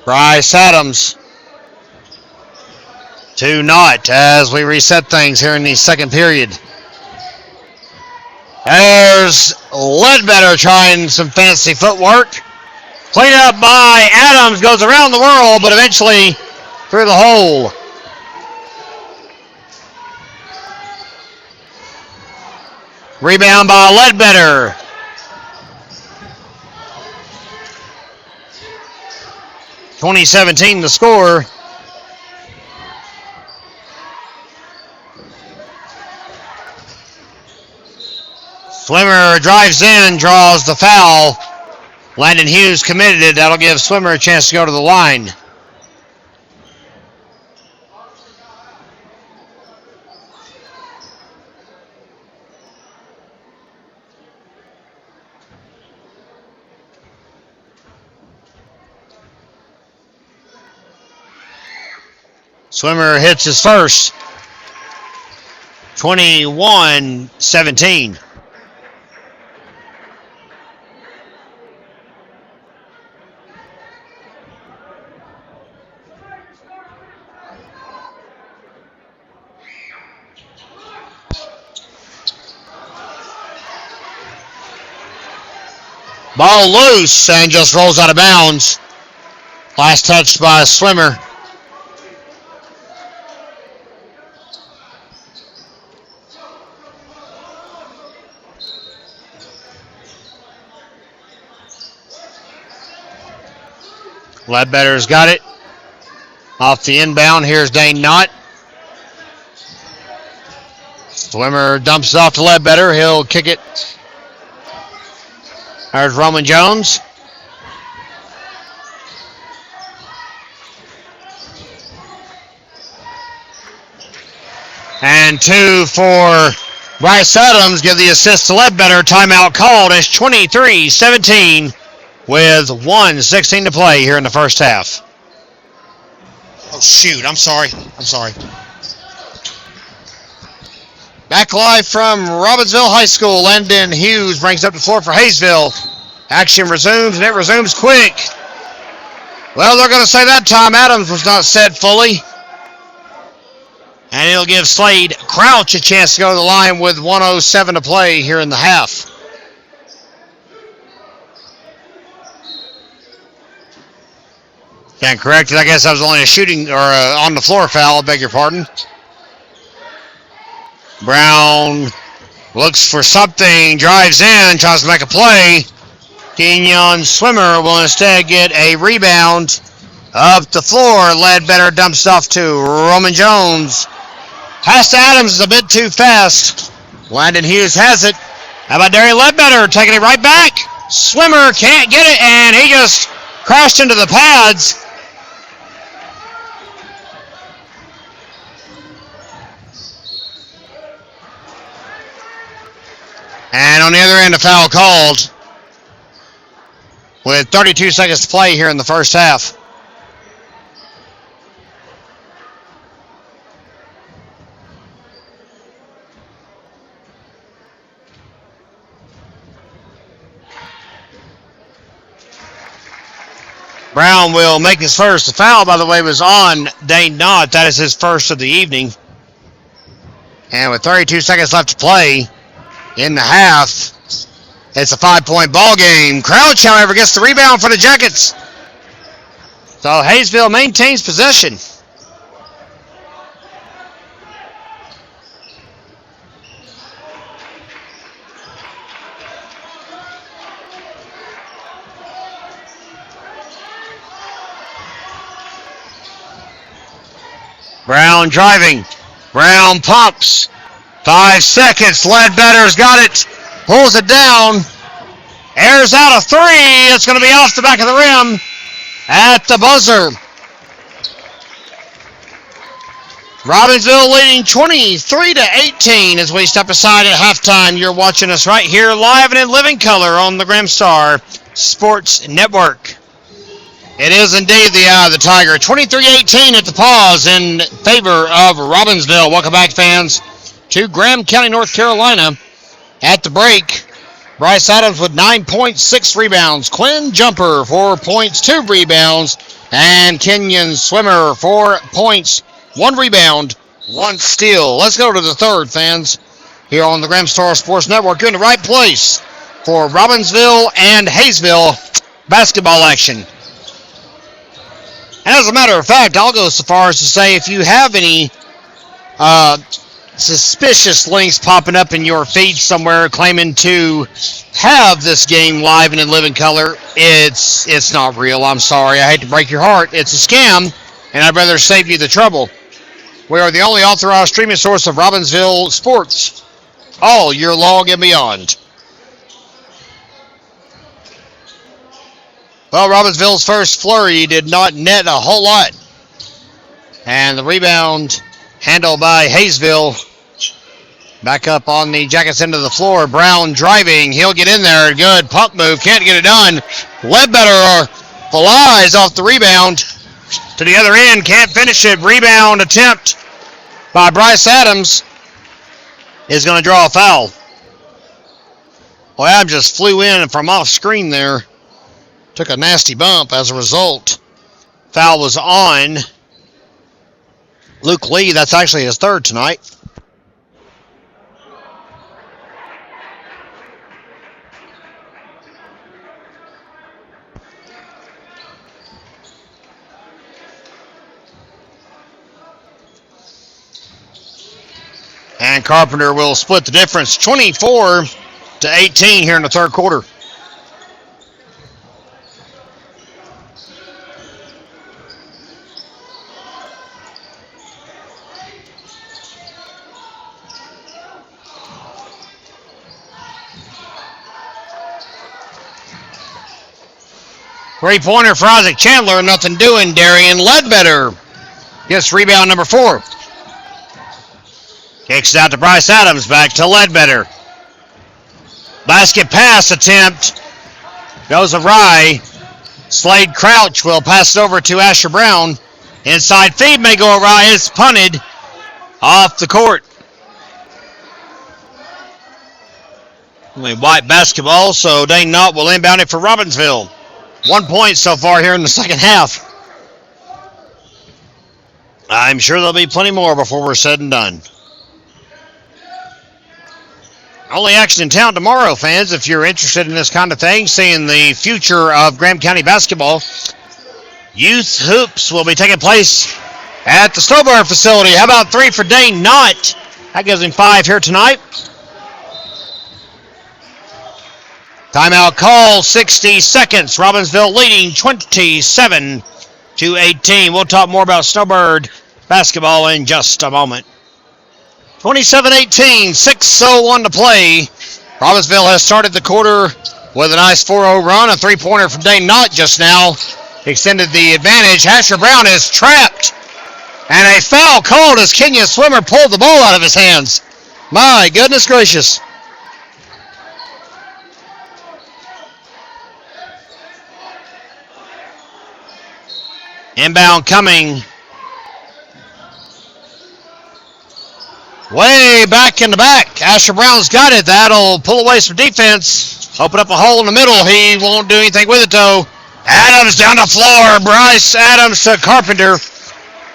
Bryce Adams. 2-0 as we reset things here in the second period. There's Ledbetter trying some fancy footwork. Clean up by Adams, goes around the world, but eventually through the hole. Rebound by Ledbetter. .2017 the score. Swimmer drives in, draws the foul. Landon Hughes committed it. That'll give Swimmer a chance to go to the line. Swimmer hits his first. 21-17. Ball loose and just rolls out of bounds. Last touch by Swimmer. Ledbetter's got it. Off the inbound, here's Dane Knott. Swimmer dumps it off to Ledbetter. He'll kick it. There's Roman Jones. And 2 for Bryce Adams. Give the assist to Ledbetter. Timeout called. It's 23-17 with 1:16 to play here in the first half. Oh, shoot. I'm sorry. Back live from Robbinsville High School. Landon Hughes brings up the floor for Hayesville. Action resumes, and it resumes quick. Well, they're going to say that time Adams was not set fully. And it'll give Slade Crouch a chance to go to the line with 1:07 to play here in the half. Can't correct it. I guess that was only a shooting or on the floor foul. I beg your pardon. Brown looks for something, drives in, tries to make a play. Kenyon Swimmer will instead get a rebound up the floor. Ledbetter dumps off to Roman Jones. Pass to Adams is a bit too fast. Landon Hughes has it. How about Derry Ledbetter taking it right back? Swimmer can't get it, and he just crashed into the pads. And on the other end, a foul called with 32 seconds to play here in the first half. Brown will make his first. The foul, by the way, was on Dane Knott. That is his first of the evening. And with 32 seconds left to play in the half, it's a 5-point ball game. Crouch, however, gets the rebound for the Jackets. So Hayesville maintains possession. Brown driving. Brown pumps. 5 seconds. Ledbetter's got it. Pulls it down. Airs out a three. It's going to be off the back of the rim at the buzzer. Robbinsville leading 23-18 as we step aside at halftime. You're watching us right here live and in living color on the Grimstar Sports Network. It is indeed the eye of the Tiger. 23-18 at the pause in favor of Robbinsville. Welcome back, fans, to Graham County, North Carolina. At the break, Bryce Adams with 9 points, 6 rebounds. Quinn Jumper, 4 points, 2 rebounds. And Kenyon Swimmer, 4 points, 1 rebound, 1 steal. Let's go to the third, fans, here on the Grimstar Sports Network. You're in the right place for Robbinsville and Hayesville basketball action. As a matter of fact, I'll go so far as to say if you have any suspicious links popping up in your feed somewhere claiming to have this game live and in living color, it's not real. I'm sorry. I hate to break your heart. It's a scam, and I'd rather save you the trouble. We are the only authorized streaming source of Robbinsville sports all year long and beyond. Well, Robbinsville's first flurry did not net a whole lot. And the rebound handled by Hayesville. Back up on the Jackets end of the floor. Brown driving. He'll get in there. Good pump move. Can't get it done. Ledbetter flies off the rebound to the other end. Can't finish it. Rebound attempt by Bryce Adams is going to draw a foul. Well, Adams just flew in from off screen there. Took a nasty bump as a result. Foul was on Luke Lee. That's actually his third tonight. And Carpenter will split the difference, 24-18 here in the third quarter. Three-pointer for Isaac Chandler, nothing doing. Darian Ledbetter gets rebound number 4. Kicks it out to Bryce Adams, back to Ledbetter. Basket pass attempt goes awry. Slade Crouch will pass it over to Asher Brown. Inside feed may go awry. It's punted off the court. White basketball, so Dane Knott will inbound it for Robbinsville. 1 point so far here in the second half. I'm sure there'll be plenty more before we're said and done. Only action in town tomorrow, fans, if you're interested in this kind of thing, seeing the future of Graham County basketball. Youth hoops will be taking place at the Stowbar facility. How about 3 for Dane Knott? That gives him 5 here tonight. Timeout call, 60 seconds. Robbinsville leading 27-18. We'll talk more about Snowbird basketball in just a moment. 27-18, 6:01 to play. Robbinsville has started the quarter with a nice 4-0 run. A three-pointer from Dane Knott just now extended the advantage. Asher Brown is trapped. And a foul called as Kenyon Swimmer pulled the ball out of his hands. My goodness gracious. Inbound coming. Way back in the back. Asher Brown's got it. That'll pull away some defense. Open up a hole in the middle. He won't do anything with it, though. Adams down the floor. Bryce Adams to Carpenter.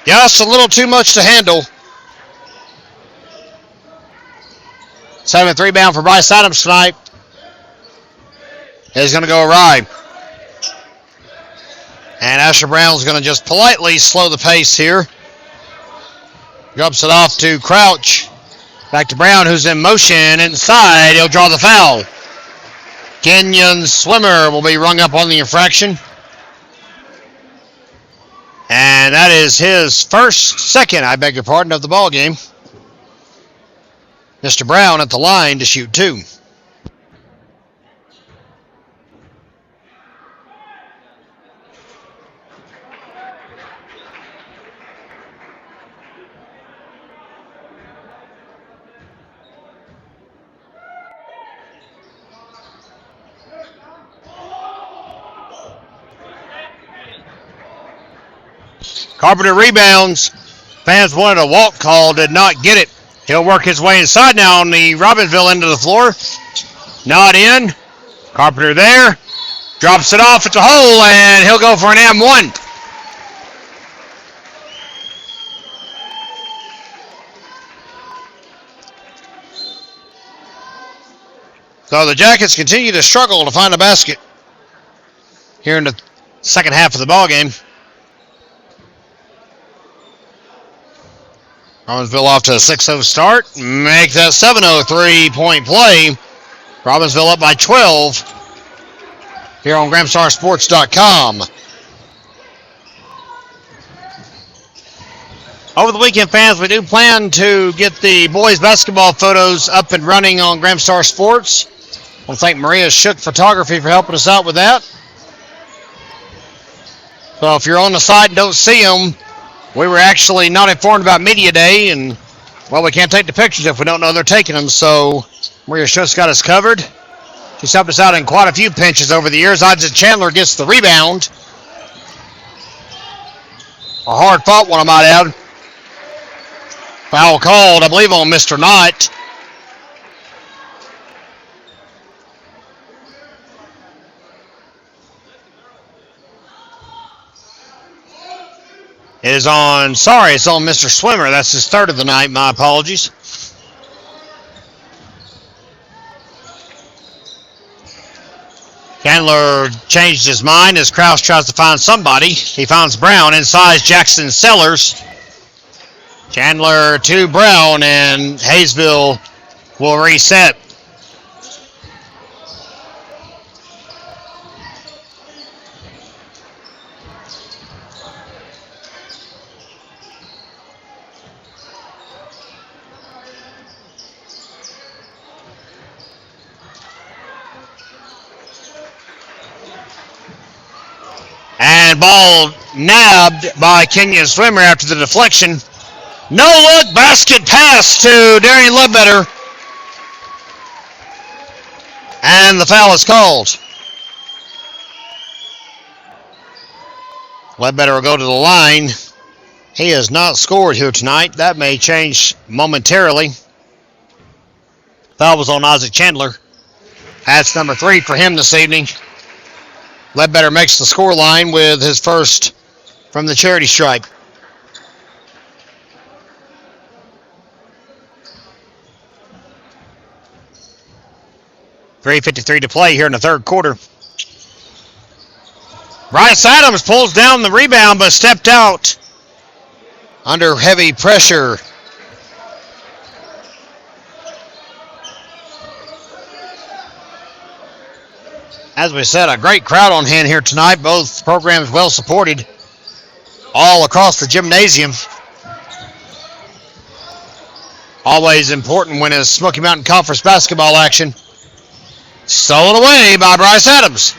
Just a little too much to handle. 7th rebound for Bryce Adams tonight. Is going to go awry. And Asher Brown's going to just politely slow the pace here. Drops it off to Crouch. Back to Brown, who's in motion inside. He'll draw the foul. Kenyon Swimmer will be rung up on the infraction. And And that is his second, I beg your pardon, of the ball game. Mr. Brown at the line to shoot 2. Carpenter rebounds. Fans wanted a walk call, did not get it. He'll work his way inside now on the Robbinsville end of the floor. Not in. Carpenter there. Drops it off at the hole, and he'll go for an M1. So the Jackets continue to struggle to find a basket here in the second half of the ball game. Robbinsville off to a 6-0 start. Make that 7-0 3-point play. Robbinsville up by 12 here on GramstarSports.com. Over the weekend, fans, we do plan to get the boys basketball photos up and running on Gramstar Sports. I want to thank Maria Shook Photography for helping us out with that. So if you're on the site and don't see them, we were actually not informed about Media Day, and, well, we can't take the pictures if we don't know they're taking them, so Maria Shook's got us covered. She's helped us out in quite a few pinches over the years. Odds that Chandler gets the rebound. A hard-fought one, I might add. Foul called, I believe, on Mr. Knott. It's on Mr. Swimmer. That's his third of the night. My apologies. Chandler changed his mind as Krause tries to find somebody. He finds Brown inside Jackson Sellers. Chandler to Brown, and Hayesville will reset. And ball nabbed by Kenyon Swimmer after the deflection. No-look basket pass to Darian Ledbetter. And the foul is called. Ledbetter will go to the line. He has not scored here tonight. That may change momentarily. Foul was on Isaac Chandler. That's number 3 for him this evening. Ledbetter makes the score line with his first from the charity stripe. .353 to play here in the third quarter. Bryce Adams pulls down the rebound but stepped out under heavy pressure. As we said, a great crowd on hand here tonight. Both programs well supported all across the gymnasium. Always important when it's Smoky Mountain Conference basketball action. Stolen away by Bryce Adams.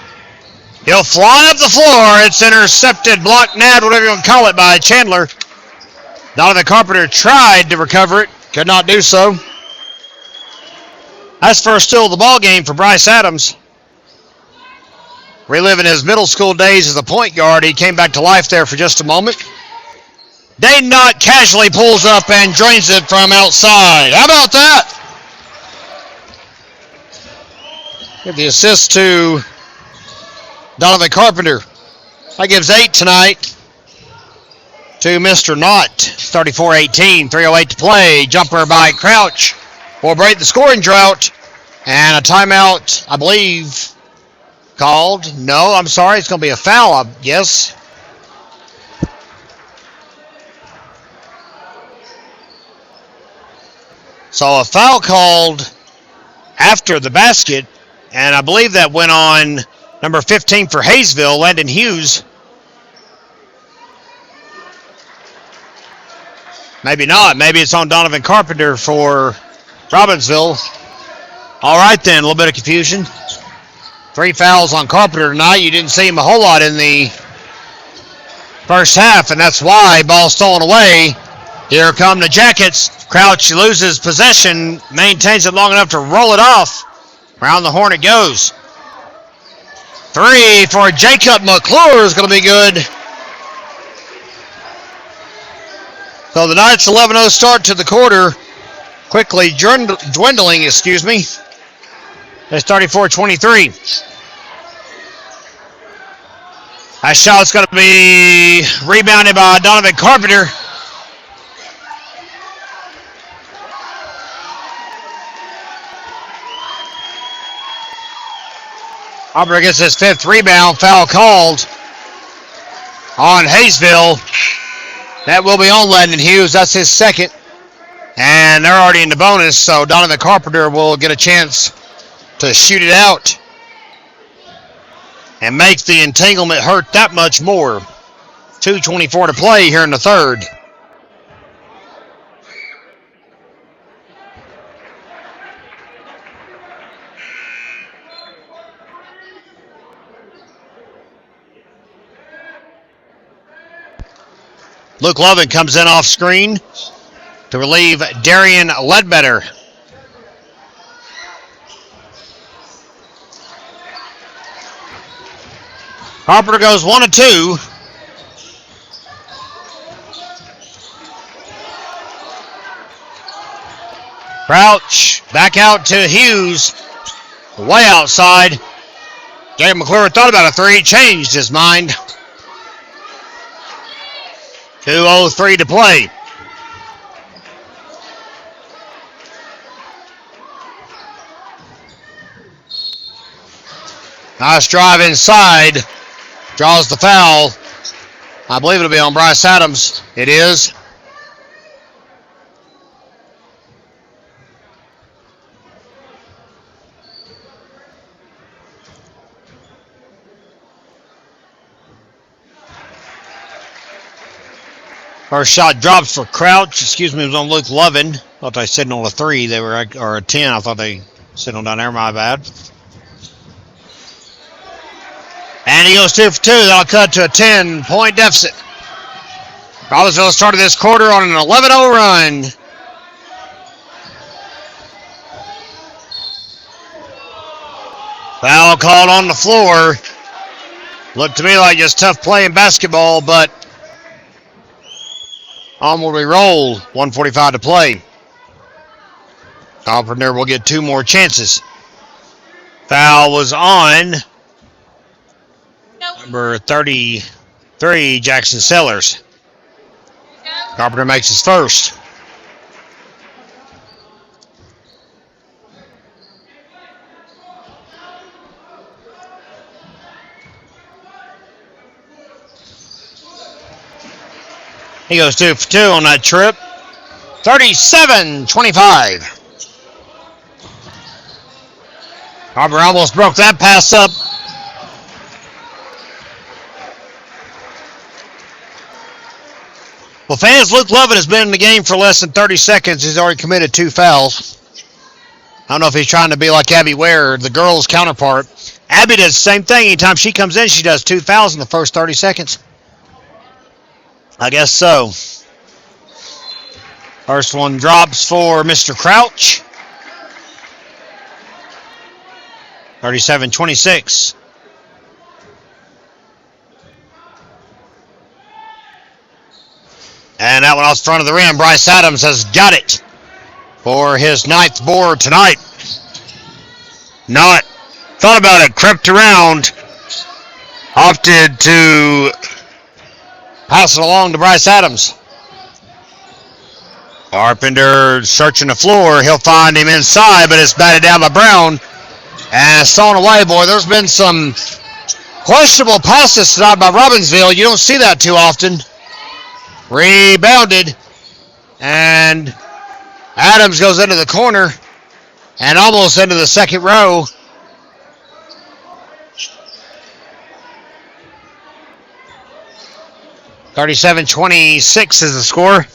He'll fly up the floor. It's intercepted, blocked, nabbed, whatever you want to call it, by Chandler. Donovan Carpenter tried to recover it. Could not do so. That's first steal of the ball game for Bryce Adams. Reliving his middle school days as a point guard, he came back to life there for just a moment. Dayton Knott casually pulls up and drains it from outside. How about that? Give the assist to Donovan Carpenter. That gives 8 tonight to Mr. Knott. 34-18, 3:08 to play. Jumper by Crouch will break the scoring drought. And a timeout, I believe, called. No, I'm sorry. It's going to be a foul, I guess. So a foul called after the basket. And I believe that went on number 15 for Hayesville, Landon Hughes. Maybe not. Maybe it's on Donovan Carpenter for Robbinsville. All right, then. A little bit of confusion. 3 fouls on Carpenter tonight. You didn't see him a whole lot in the first half, and that's why ball stolen away. Here come the Jackets. Crouch loses possession, maintains it long enough to roll it off. Around the horn it goes. 3 for Jacob McClure is going to be good. So the Knights 11-0 start to the quarter. Quickly dwindling, It's 34-23. That shot's going to be rebounded by Donovan Carpenter. Carpenter gets his 5th rebound. Foul called on Hayesville. That will be on Landon Hughes. That's his 2nd. And they're already in the bonus, so Donovan Carpenter will get a chance to shoot it out and make the entanglement hurt that much more. 2:24 to play here in the third. Luke Lovin comes in off screen to relieve Darian Ledbetter. Carpenter goes 1 of 2. Crouch back out to Hughes. Way outside. Jacob McClure thought about a 3, changed his mind. 2:03 to play. Nice drive inside. Draws the foul. I believe it'll be on Bryce Adams. It is. First shot drops for Crouch. It was on Luke Lovin. Thought they sitting on a 3. They were, or a 10. I thought they sitting on down there. My bad. And he goes 2 for 2. That'll cut to a 10-point deficit. Robbinsville started this quarter on an 11-0 run. Foul called on the floor. Looked to me like just tough play in basketball, but on will we roll. 1:45 to play. Carpenter will get 2 more chances. Foul was on number 33, Jackson Sellers. Carpenter makes his first. He goes 2 for 2 on that trip. 37-25. Carpenter almost broke that pass up. Well, fans, Luke Lovin has been in the game for less than 30 seconds. He's already committed 2 fouls. I don't know if he's trying to be like Abby Ware, the girls' counterpart. Abby does the same thing. Anytime she comes in, she does 2 fouls in the first 30 seconds. I guess so. First one drops for Mr. Crouch. 37-26. And that one off the front of the rim. Bryce Adams has got it for his 9th board tonight. Not thought about it, crept around, opted to pass it along to Bryce Adams. Carpenter searching the floor. He'll find him inside, but it's batted down by Brown. And stolen away, boy. There's been some questionable passes tonight by Robbinsville. You don't see that too often. Rebounded. And Adams goes into the corner and almost into the second row. $37-26 is the score.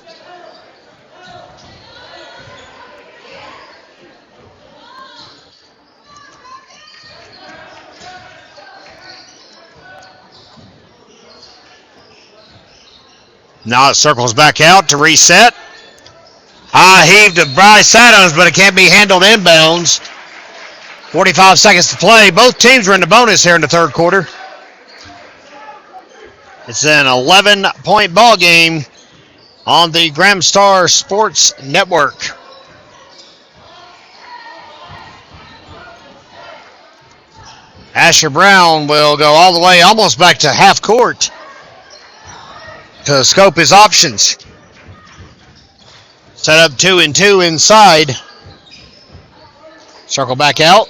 Now it circles back out to reset. High heave to Bryce Adams, but it can't be handled inbounds. 45 seconds to play. Both teams are in the bonus here in the third quarter. It's an 11-point ball game on the Gramstar Sports Network. Asher Brown will go all the way almost back to half court to scope his options. Set up 2-2 inside. Circle back out.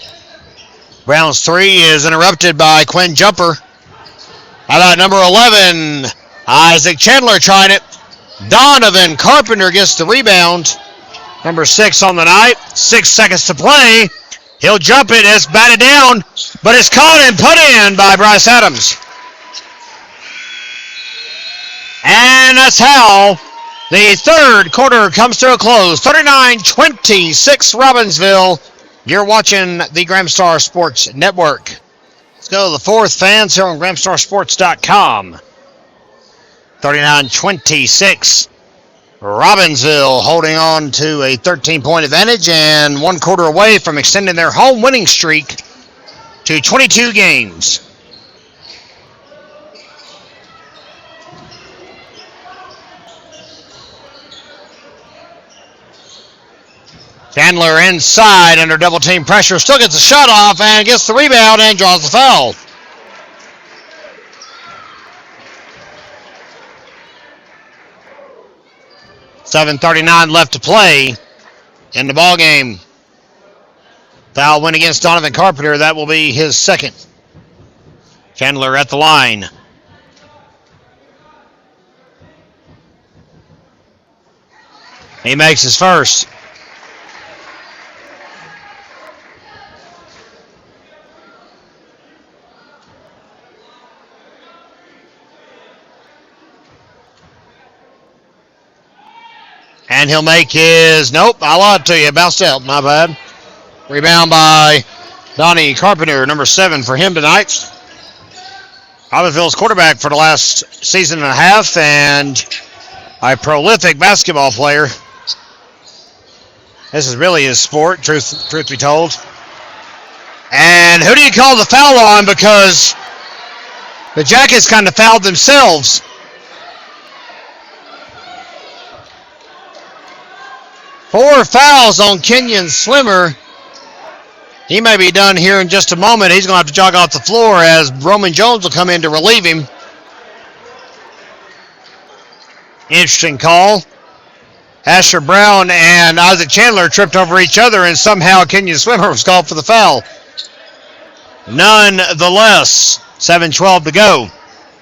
Brown's three is interrupted by Quinn Jumper. How about number 11? Isaac Chandler trying it. Donovan Carpenter gets the rebound. Number 6 on the night. 6 seconds to play. He'll jump it. It's batted down, but it's caught and put in by Bryce Adams. And that's how the third quarter comes to a close. 39-26 Robbinsville. You're watching the Gramstar Sports Network. Let's go to the fourth. Fans here on GramstarSports.com. 39-26. Robbinsville holding on to a 13-point advantage and 1 quarter away from extending their home winning streak to 22 games. Chandler inside under double team pressure. Still gets the shot off and gets the rebound and draws the foul. .7:39 left to play in the ball game. Foul win against Donovan Carpenter. That will be his second. Chandler at the line. He makes his first. And he'll make his, nope, I lied to you, bounced out, my bad. Rebound by Donnie Carpenter, number 7 for him tonight. Robbinsville's quarterback for the last season and a half and a prolific basketball player. This is really his sport, truth be told. And who do you call the foul on? Because the Jackets kind of fouled themselves. Four fouls on Kenyon Swimmer. He may be done here in just a moment. He's going to have to jog off the floor as Roman Jones will come in to relieve him. Interesting call. Asher Brown and Isaac Chandler tripped over each other, and somehow Kenyon Swimmer was called for the foul. Nonetheless, 7:12 to go.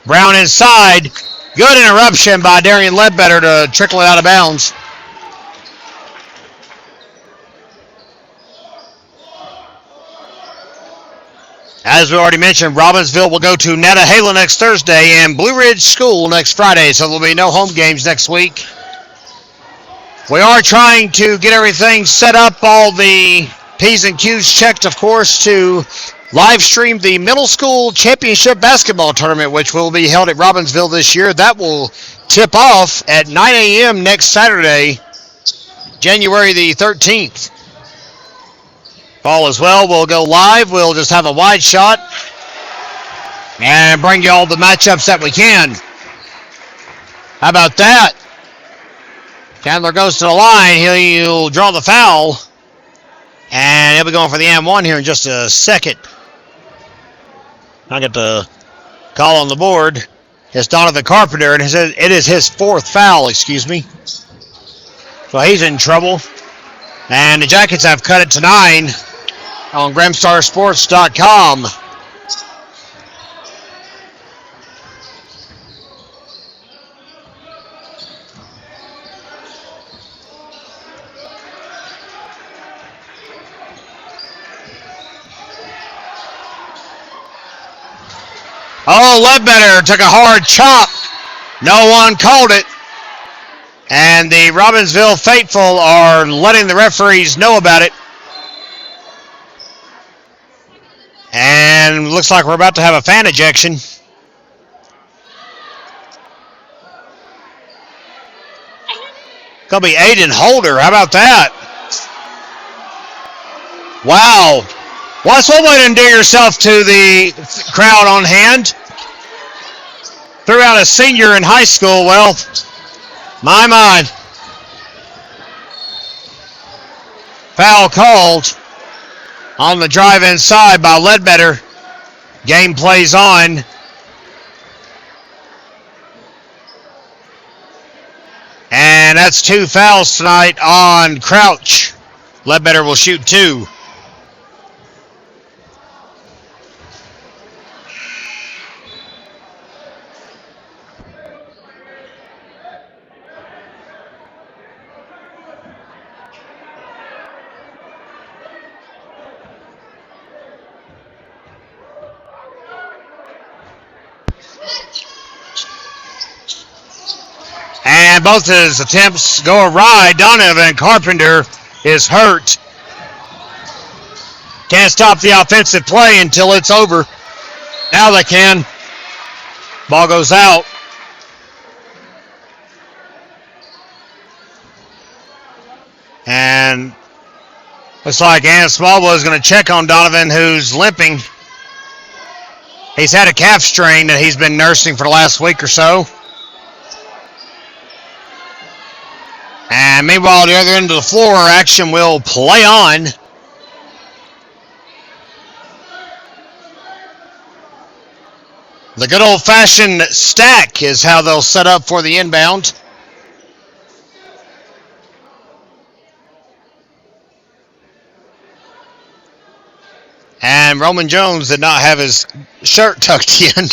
Brown inside. Good interruption by Darian Ledbetter to trickle it out of bounds. As we already mentioned, Robbinsville will go to Nantahala next Thursday and Blue Ridge School next Friday, so there'll be no home games next week. We are trying to get everything set up, all the P's and Q's checked, of course, to live stream the middle school championship basketball tournament, which will be held at Robbinsville this year. That will tip off at 9 a.m. next Saturday, January the 13th. All as well, we'll go live. We'll just have a wide shot and bring you all the matchups that we can. How about that? Chandler goes to the line. He'll draw the foul. And he'll be going for the and one here in just a second. I get the call on the board. It's Donovan Carpenter, and it is his fourth foul, excuse me. So he's in trouble. And the Jackets have cut it to 9 on GramstarSports.com. Oh, Ledbetter took a hard chop. No one called it. And the Robbinsville faithful are letting the referees know about it. And looks like we're about to have a fan ejection. Gonna be Aiden Holder. How about that? Wow. What's one way to endear yourself to the crowd on hand? Threw out a senior in high school. Well, my. Foul called on the drive inside by Ledbetter. Game plays on. And that's 2 fouls tonight on Crouch. Ledbetter will shoot 2. And both his attempts go awry. Donovan Carpenter is hurt. Can't stop the offensive play until it's over. Now they can. Ball goes out. And looks like Ann Smallwood is going to check on Donovan, who's limping. He's had a calf strain that he's been nursing for the last week or so. And meanwhile, the other end of the floor, action will play on. The good old-fashioned stack is how they'll set up for the inbound. And Roman Jones did not have his shirt tucked in.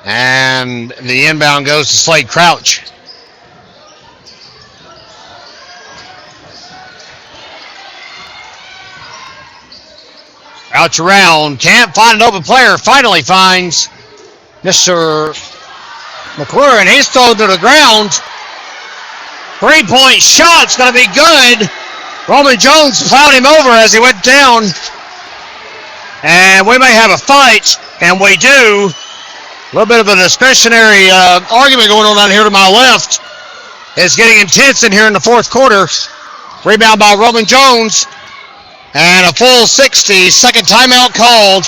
And the inbound goes to Slade Crouch. Crouch around. Can't find an open player. Finally finds Mr. McClure, and he's thrown to the ground. 3-point shot's going to be good. Roman Jones plowed him over as he went down. And we may have a fight, and we do. A little bit of a discretionary argument going on down here to my left. It's getting intense in here in the fourth quarter. Rebound by Roman Jones. And a full 60. Second timeout called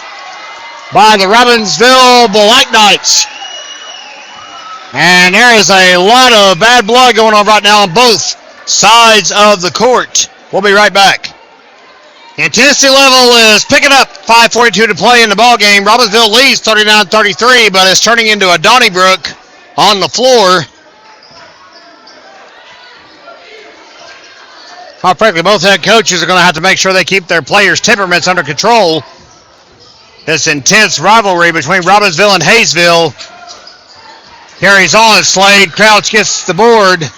by the Robbinsville Black Knights. And there is a lot of bad blood going on right now on both sides of the court. We'll be right back. Intensity level is picking up. 5:42 to play in the ball game. Robbinsville leads 39-33, but it's turning into a Donnybrook on the floor. Quite frankly, both head coaches are going to have to make sure they keep their players' temperaments under control. This intense rivalry between Robbinsville and Hayesville carries on. Slade Crouch gets the board.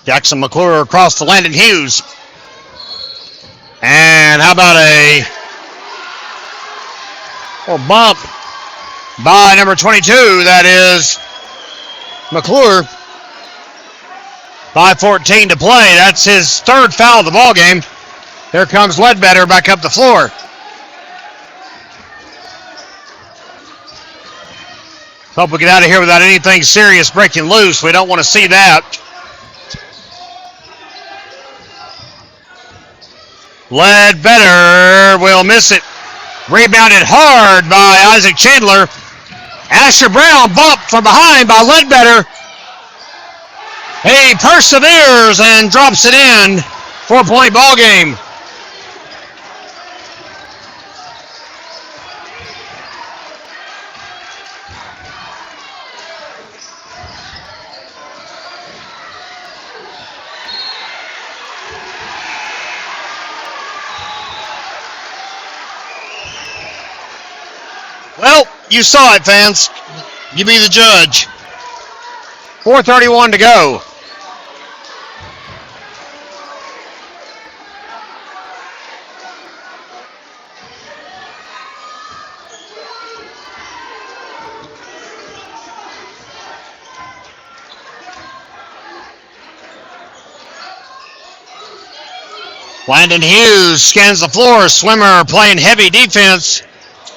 Jackson McClure across to Landon Hughes. And how about a bump by number 22, that is McClure. 5:14 to play. That's his third foul of the ball game. Here comes Ledbetter back up the floor. Hope we get out of here without anything serious breaking loose. We don't want to see that. Ledbetter will miss it. Rebounded hard by Isaac Chandler. Asher Brown bumped from behind by Ledbetter. He perseveres and drops it in. 4-point ball game. Well, you saw it, fans. You be the judge. 4:31 to go. Landon Hughes scans the floor. Swimmer playing heavy defense.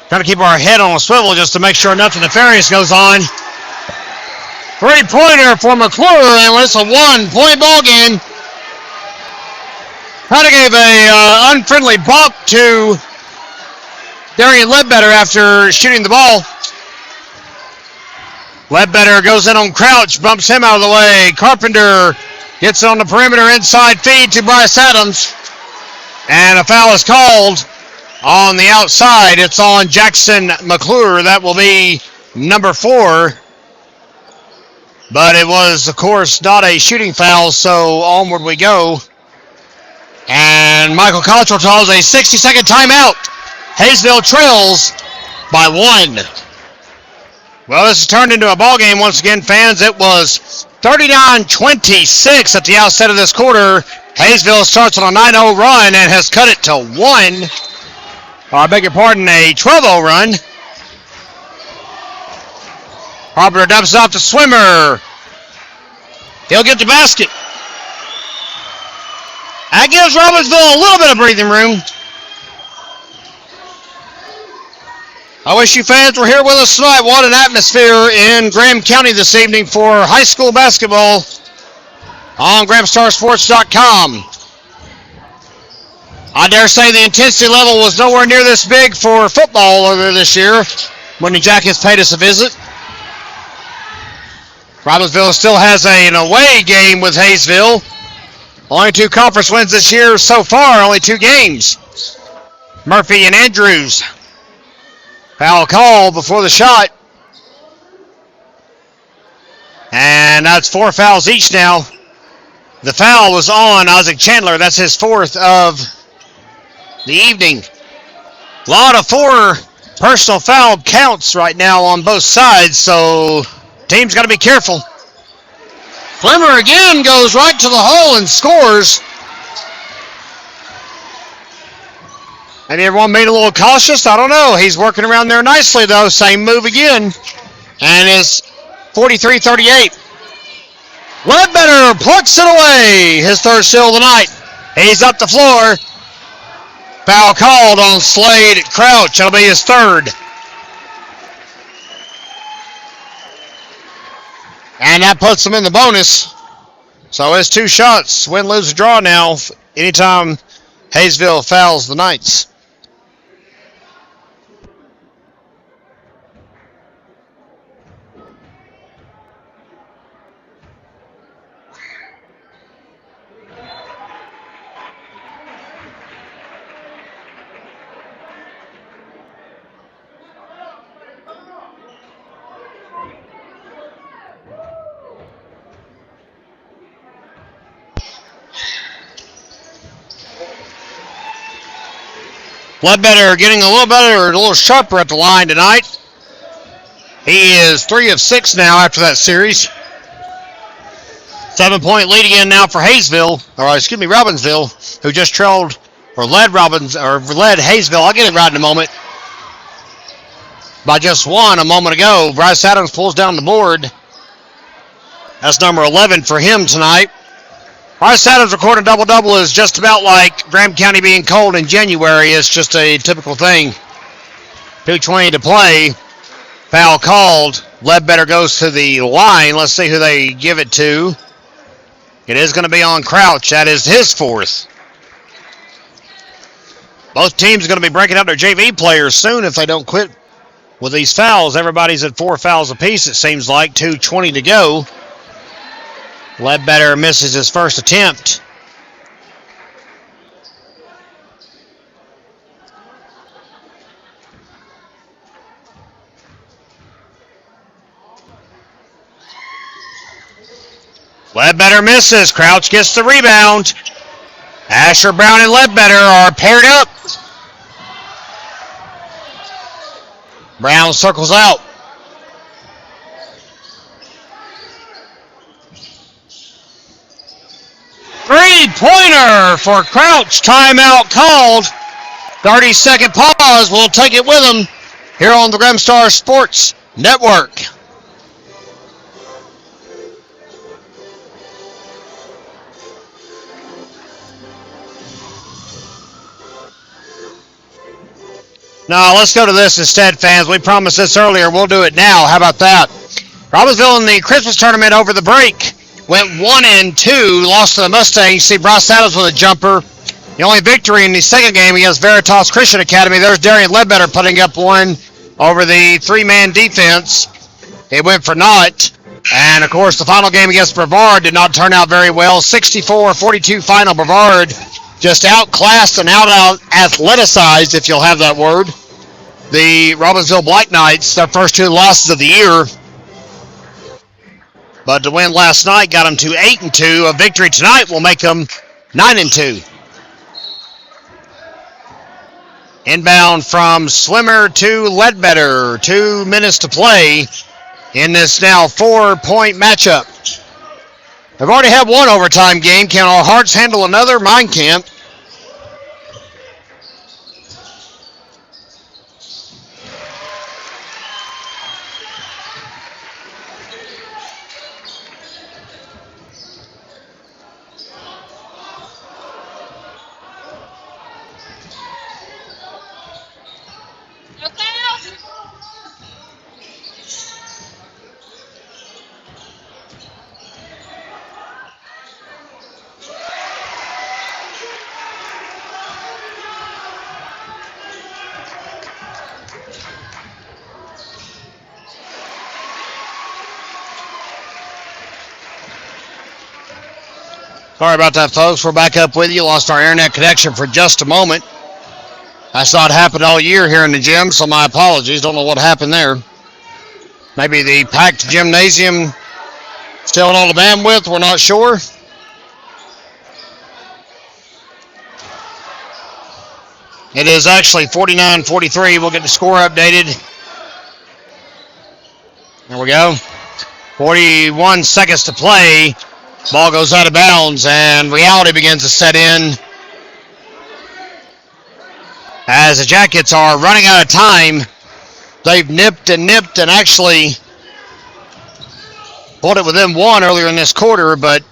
Trying to keep our head on a swivel just to make sure nothing nefarious goes on. Three-pointer for McClure, and it's a 1-point ball game. Trying to give a unfriendly bump to Darian Ledbetter after shooting the ball. Ledbetter goes in on Crouch, bumps him out of the way. Carpenter gets on the perimeter, inside feed to Bryce Adams. And a foul is called on the outside. It's on Jackson McClure. That will be number 4. But it was, of course, not a shooting foul, so onward we go. And Michael Cottrell calls a 60-second timeout. Hayesville trails by 1. Well, this has turned into a ball game once again, fans. It was 39-26 at the outset of this quarter. Hayesville starts on a 9-0 run and has cut it to 1. I beg your pardon, a 12-0 run. Carpenter dumps off to Swimmer. He'll get the basket. That gives Robbinsville a little bit of breathing room. I wish you fans were here with us tonight. What an atmosphere in Graham County this evening for high school basketball on GrahamStarSports.com. I dare say the intensity level was nowhere near this big for football earlier this year when the Jackets paid us a visit. Robbinsville still has an away game with Hayesville. Only 2 conference wins this year so far, only 2 games. Murphy and Andrews. Foul call before the shot. And that's 4 fouls each now. The foul was on Isaac Chandler. That's his 4th of the evening. A lot of 4 personal foul counts right now on both sides, so team's got to be careful. Flemmer again goes right to the hole and scores. Maybe everyone made a little cautious. I don't know. He's working around there nicely, though. Same move again. And it's 43-38. Ledbetter plucks it away. His 3rd steal of the night. He's up the floor. Foul called on Slade Crouch. That'll be his 3rd. And that puts them in the bonus. So it's 2 shots. Win, lose, or draw now. Anytime Hayesville fouls the Knights. Ledbetter getting a little better, a little sharper at the line tonight. He is 3 of 6 now after that series. 7-point lead again now for Hayesville, Robbinsville, who just trailed or led Hayesville. I'll get it right in a moment. By just 1 a moment ago. Bryce Adams pulls down the board. That's number 11 for him tonight. Bryce Adams recording double-double is just about like Graham County being cold in January. It's just a typical thing. 2:20 to play. Foul called. Ledbetter goes to the line. Let's see who they give it to. It is going to be on Crouch. That is his 4th. Both teams are going to be breaking out their JV players soon if they don't quit with these fouls. Everybody's at 4 fouls apiece, it seems like. 2:20 to go. Ledbetter misses his first attempt. Ledbetter misses. Crouch gets the rebound. Asher Brown and Ledbetter are paired up. Brown circles out. Three-pointer for Crouch. Timeout called. 30-second pause. We'll take it with them here on the Graham Star Sports Network. No, let's go to this instead, fans. We promised this earlier. We'll do it now. How about that? Robbinsville in the Christmas tournament over the break went 1-2, lost to the Mustangs. See Bryce Adams with a jumper. The only victory in the second game against Veritas Christian Academy. There's Darian Ledbetter putting up one over the three-man defense. It went for naught. And, of course, the final game against Brevard did not turn out very well. 64-42 final. Brevard just outclassed and out-athleticized, if you'll have that word, the Robbinsville Black Knights, their first two losses of the year. But the win last night got them to 8-2. A victory tonight will make them 9-2. Inbound from Swimmer to Ledbetter. 2 minutes to play in this now 4-point matchup. They've already had one overtime game. Can our Hearts handle another? Mine can't. Sorry about that, folks. We're back up with you. Lost our internet connection for just a moment. I saw it happen all year here in the gym, so my apologies. Don't know what happened there. Maybe the packed gymnasium still on all the bandwidth. We're not sure. It is actually 49-43. We'll get the score updated. There we go. 41 seconds to play. Ball goes out of bounds, and reality begins to set in as the Jackets are running out of time. They've nipped and actually pulled it within one earlier in this quarter, but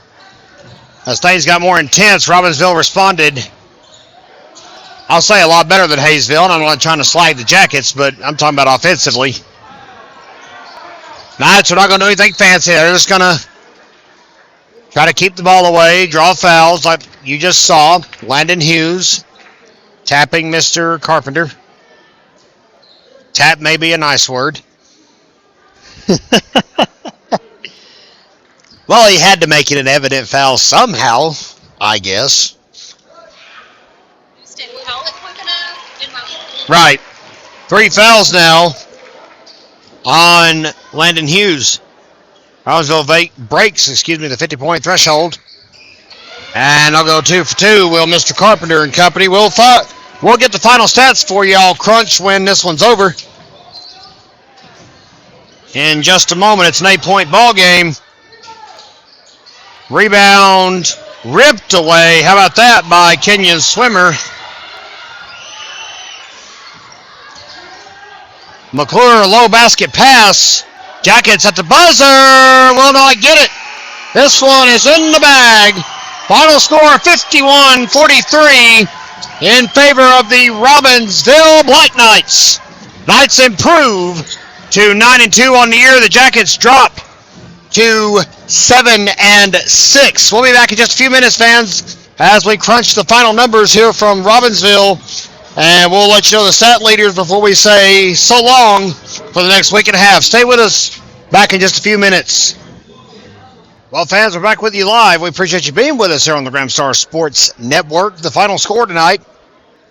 as things got more intense, Robbinsville responded, I'll say, a lot better than Hayesville, and I'm not trying to slag the Jackets, but I'm talking about offensively. Knights are not going to do anything fancy. They're just going to try to keep the ball away, draw fouls like you just saw. Landon Hughes tapping Mr. Carpenter. Tap may be a nice word. Well, he had to make it an evident foul somehow, I guess. Right. 3 fouls now on Landon Hughes. Robbinsville breaks, the 50-point threshold. And I'll go 2 for 2. Will Mr. Carpenter and company. We'll get the final stats for you all crunch when this one's over. In just a moment, it's an 8-point ball game. Rebound ripped away. How about that by Kenyon Swimmer? McClure, low basket pass. Jackets at the buzzer. Will not get it. This one is in the bag. Final score 51-43 in favor of the Robbinsville Black Knights. Knights improve to 9-2 on the year. The Jackets drop to 7-6. We'll be back in just a few minutes, fans, as we crunch the final numbers here from Robbinsville. And we'll let you know the stat leaders before we say so long for the next week and a half. Stay with us. Back in just a few minutes. Well, fans, we're back with you live. We appreciate you being with us here on the Graham Star Sports Network. The final score tonight,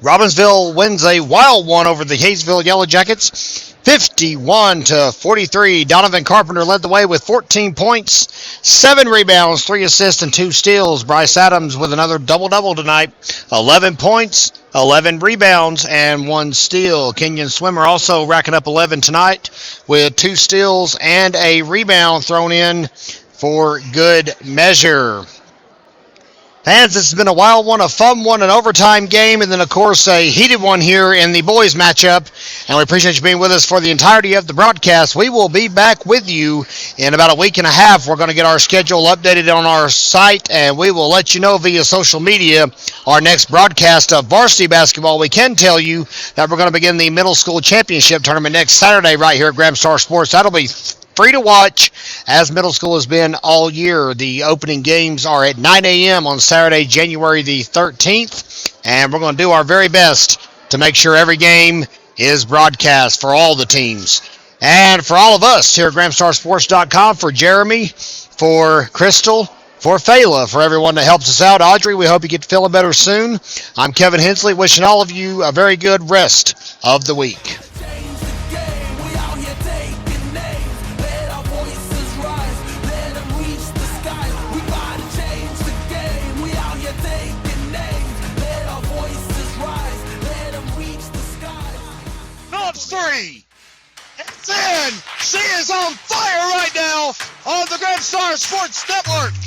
Robbinsville wins a wild one over the Hayesville Yellow Jackets, 51-43. Donovan Carpenter led the way with 14 points, 7 rebounds, 3 assists, and 2 steals. Bryce Adams with another double-double tonight, 11 points, 11 rebounds, and 1 steal. Kenyon Swimmer also racking up 11 tonight with 2 steals and a rebound thrown in for good measure. Fans, this has been a wild one, a fun one, an overtime game, and then, of course, a heated one here in the boys' matchup. And we appreciate you being with us for the entirety of the broadcast. We will be back with you in about a week and a half. We're going to get our schedule updated on our site, and we will let you know via social media our next broadcast of varsity basketball. We can tell you that we're going to begin the middle school championship tournament next Saturday right here at Graham Star Sports. That'll be free to watch, as middle school has been all year. The opening games are at 9 a.m. on Saturday, January the 13th, and we're going to do our very best to make sure every game is broadcast for all the teams. And for all of us here at GrahamStarSports.com, for Jeremy, for Crystal, for Fela, for everyone that helps us out, Audrey, we hope you get feeling better soon. I'm Kevin Hensley, wishing all of you a very good rest of the week. Three. It's in. She is on fire right now on the Graham Star Sports Network.